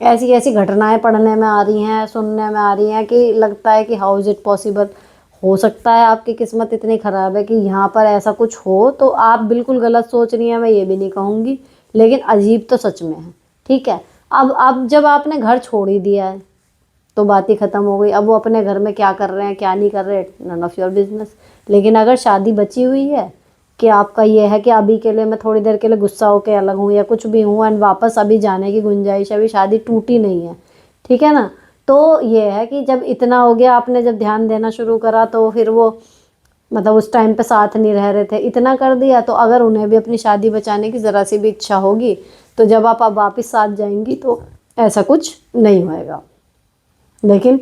ऐसी ऐसी घटनाएं पढ़ने में आ रही हैं, सुनने में आ रही हैं कि लगता है कि हाउ इज़ इट पॉसिबल। हो सकता है आपकी किस्मत इतनी ख़राब है कि यहाँ पर ऐसा कुछ हो, तो आप बिल्कुल गलत सोच रही हैं, मैं ये भी नहीं कहूँगी, लेकिन अजीब तो सच में है। ठीक है, अब जब आपने घर छोड़ ही दिया है तो बात ही ख़त्म हो गई। अब वो अपने घर में क्या कर रहे हैं क्या नहीं कर रहे, नन ऑफ योर बिजनेस। लेकिन अगर शादी बची हुई है कि आपका ये है कि अभी के लिए मैं थोड़ी देर के लिए गुस्सा होकर अलग हूँ या कुछ भी हूँ एंड वापस अभी जाने की गुंजाइश, अभी शादी टूटी नहीं है, ठीक है ना। तो ये है कि जब इतना हो गया, आपने जब ध्यान देना शुरू करा तो फिर वो मतलब उस टाइम पे साथ नहीं रह रहे थे, इतना कर दिया, तो अगर उन्हें भी अपनी शादी बचाने की ज़रा सी भी इच्छा होगी तो जब आप अब वापस साथ जाएंगी तो ऐसा कुछ नहीं होएगा। लेकिन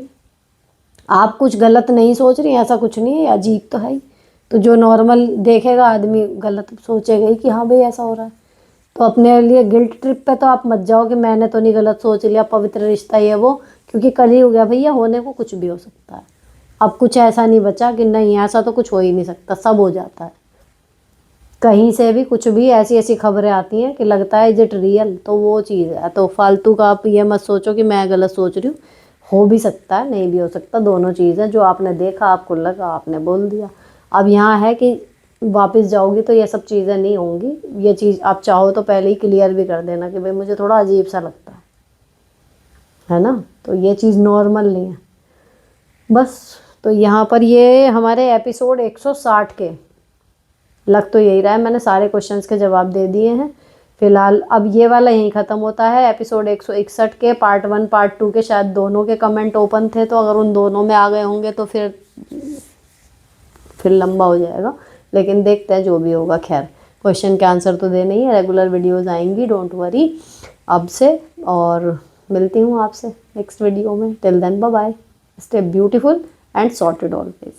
आप कुछ गलत नहीं सोच रही, ऐसा कुछ नहीं है, अजीब तो है ही। तो जो नॉर्मल देखेगा आदमी गलत सोचेगा ही कि हाँ भाई ऐसा हो रहा है। तो अपने लिए गिल्ट ट्रिप पे तो आप मत जाओ कि मैंने तो नहीं गलत सोच लिया, पवित्र रिश्ता ये वो, क्योंकि कल ही हो गया भैया, होने को कुछ भी हो सकता है। अब कुछ ऐसा नहीं बचा कि नहीं ऐसा तो कुछ हो ही नहीं सकता, सब हो जाता है। कहीं से भी कुछ भी ऐसी ऐसी खबरें आती हैं कि लगता है इज इट रियल, तो वो चीज़ है। तो फालतू का आप ये मत सोचो कि मैं गलत सोच रही हूँ, हो भी सकता है नहीं भी हो सकता, दोनों चीज़ें। जो आपने देखा आपको लगा आपने बोल दिया। अब यहाँ है कि वापस जाओगी तो ये सब चीज़ें नहीं होंगी। ये चीज़ आप चाहो तो पहले ही क्लियर भी कर देना कि भाई मुझे थोड़ा अजीब सा लगता है ना। तो ये चीज़ नॉर्मल नहीं है बस। तो यहाँ पर ये हमारे एपिसोड 160 के लग तो यही रहा है, मैंने सारे क्वेश्चंस के जवाब दे दिए हैं फिलहाल। अब ये वाला यहीं ख़त्म होता है। एपिसोड 161 के पार्ट 1 पार्ट 2 के शायद दोनों के कमेंट ओपन थे, तो अगर उन दोनों में आ गए होंगे तो फिर लंबा हो जाएगा। लेकिन देखते हैं जो भी होगा। खैर क्वेश्चन के आंसर तो देने ही है, रेगुलर वीडियोज़ आएंगी, डोंट वरी अब से। और मिलती हूँ आपसे नेक्स्ट वीडियो में। Till then bye bye, stay beautiful and sorted always.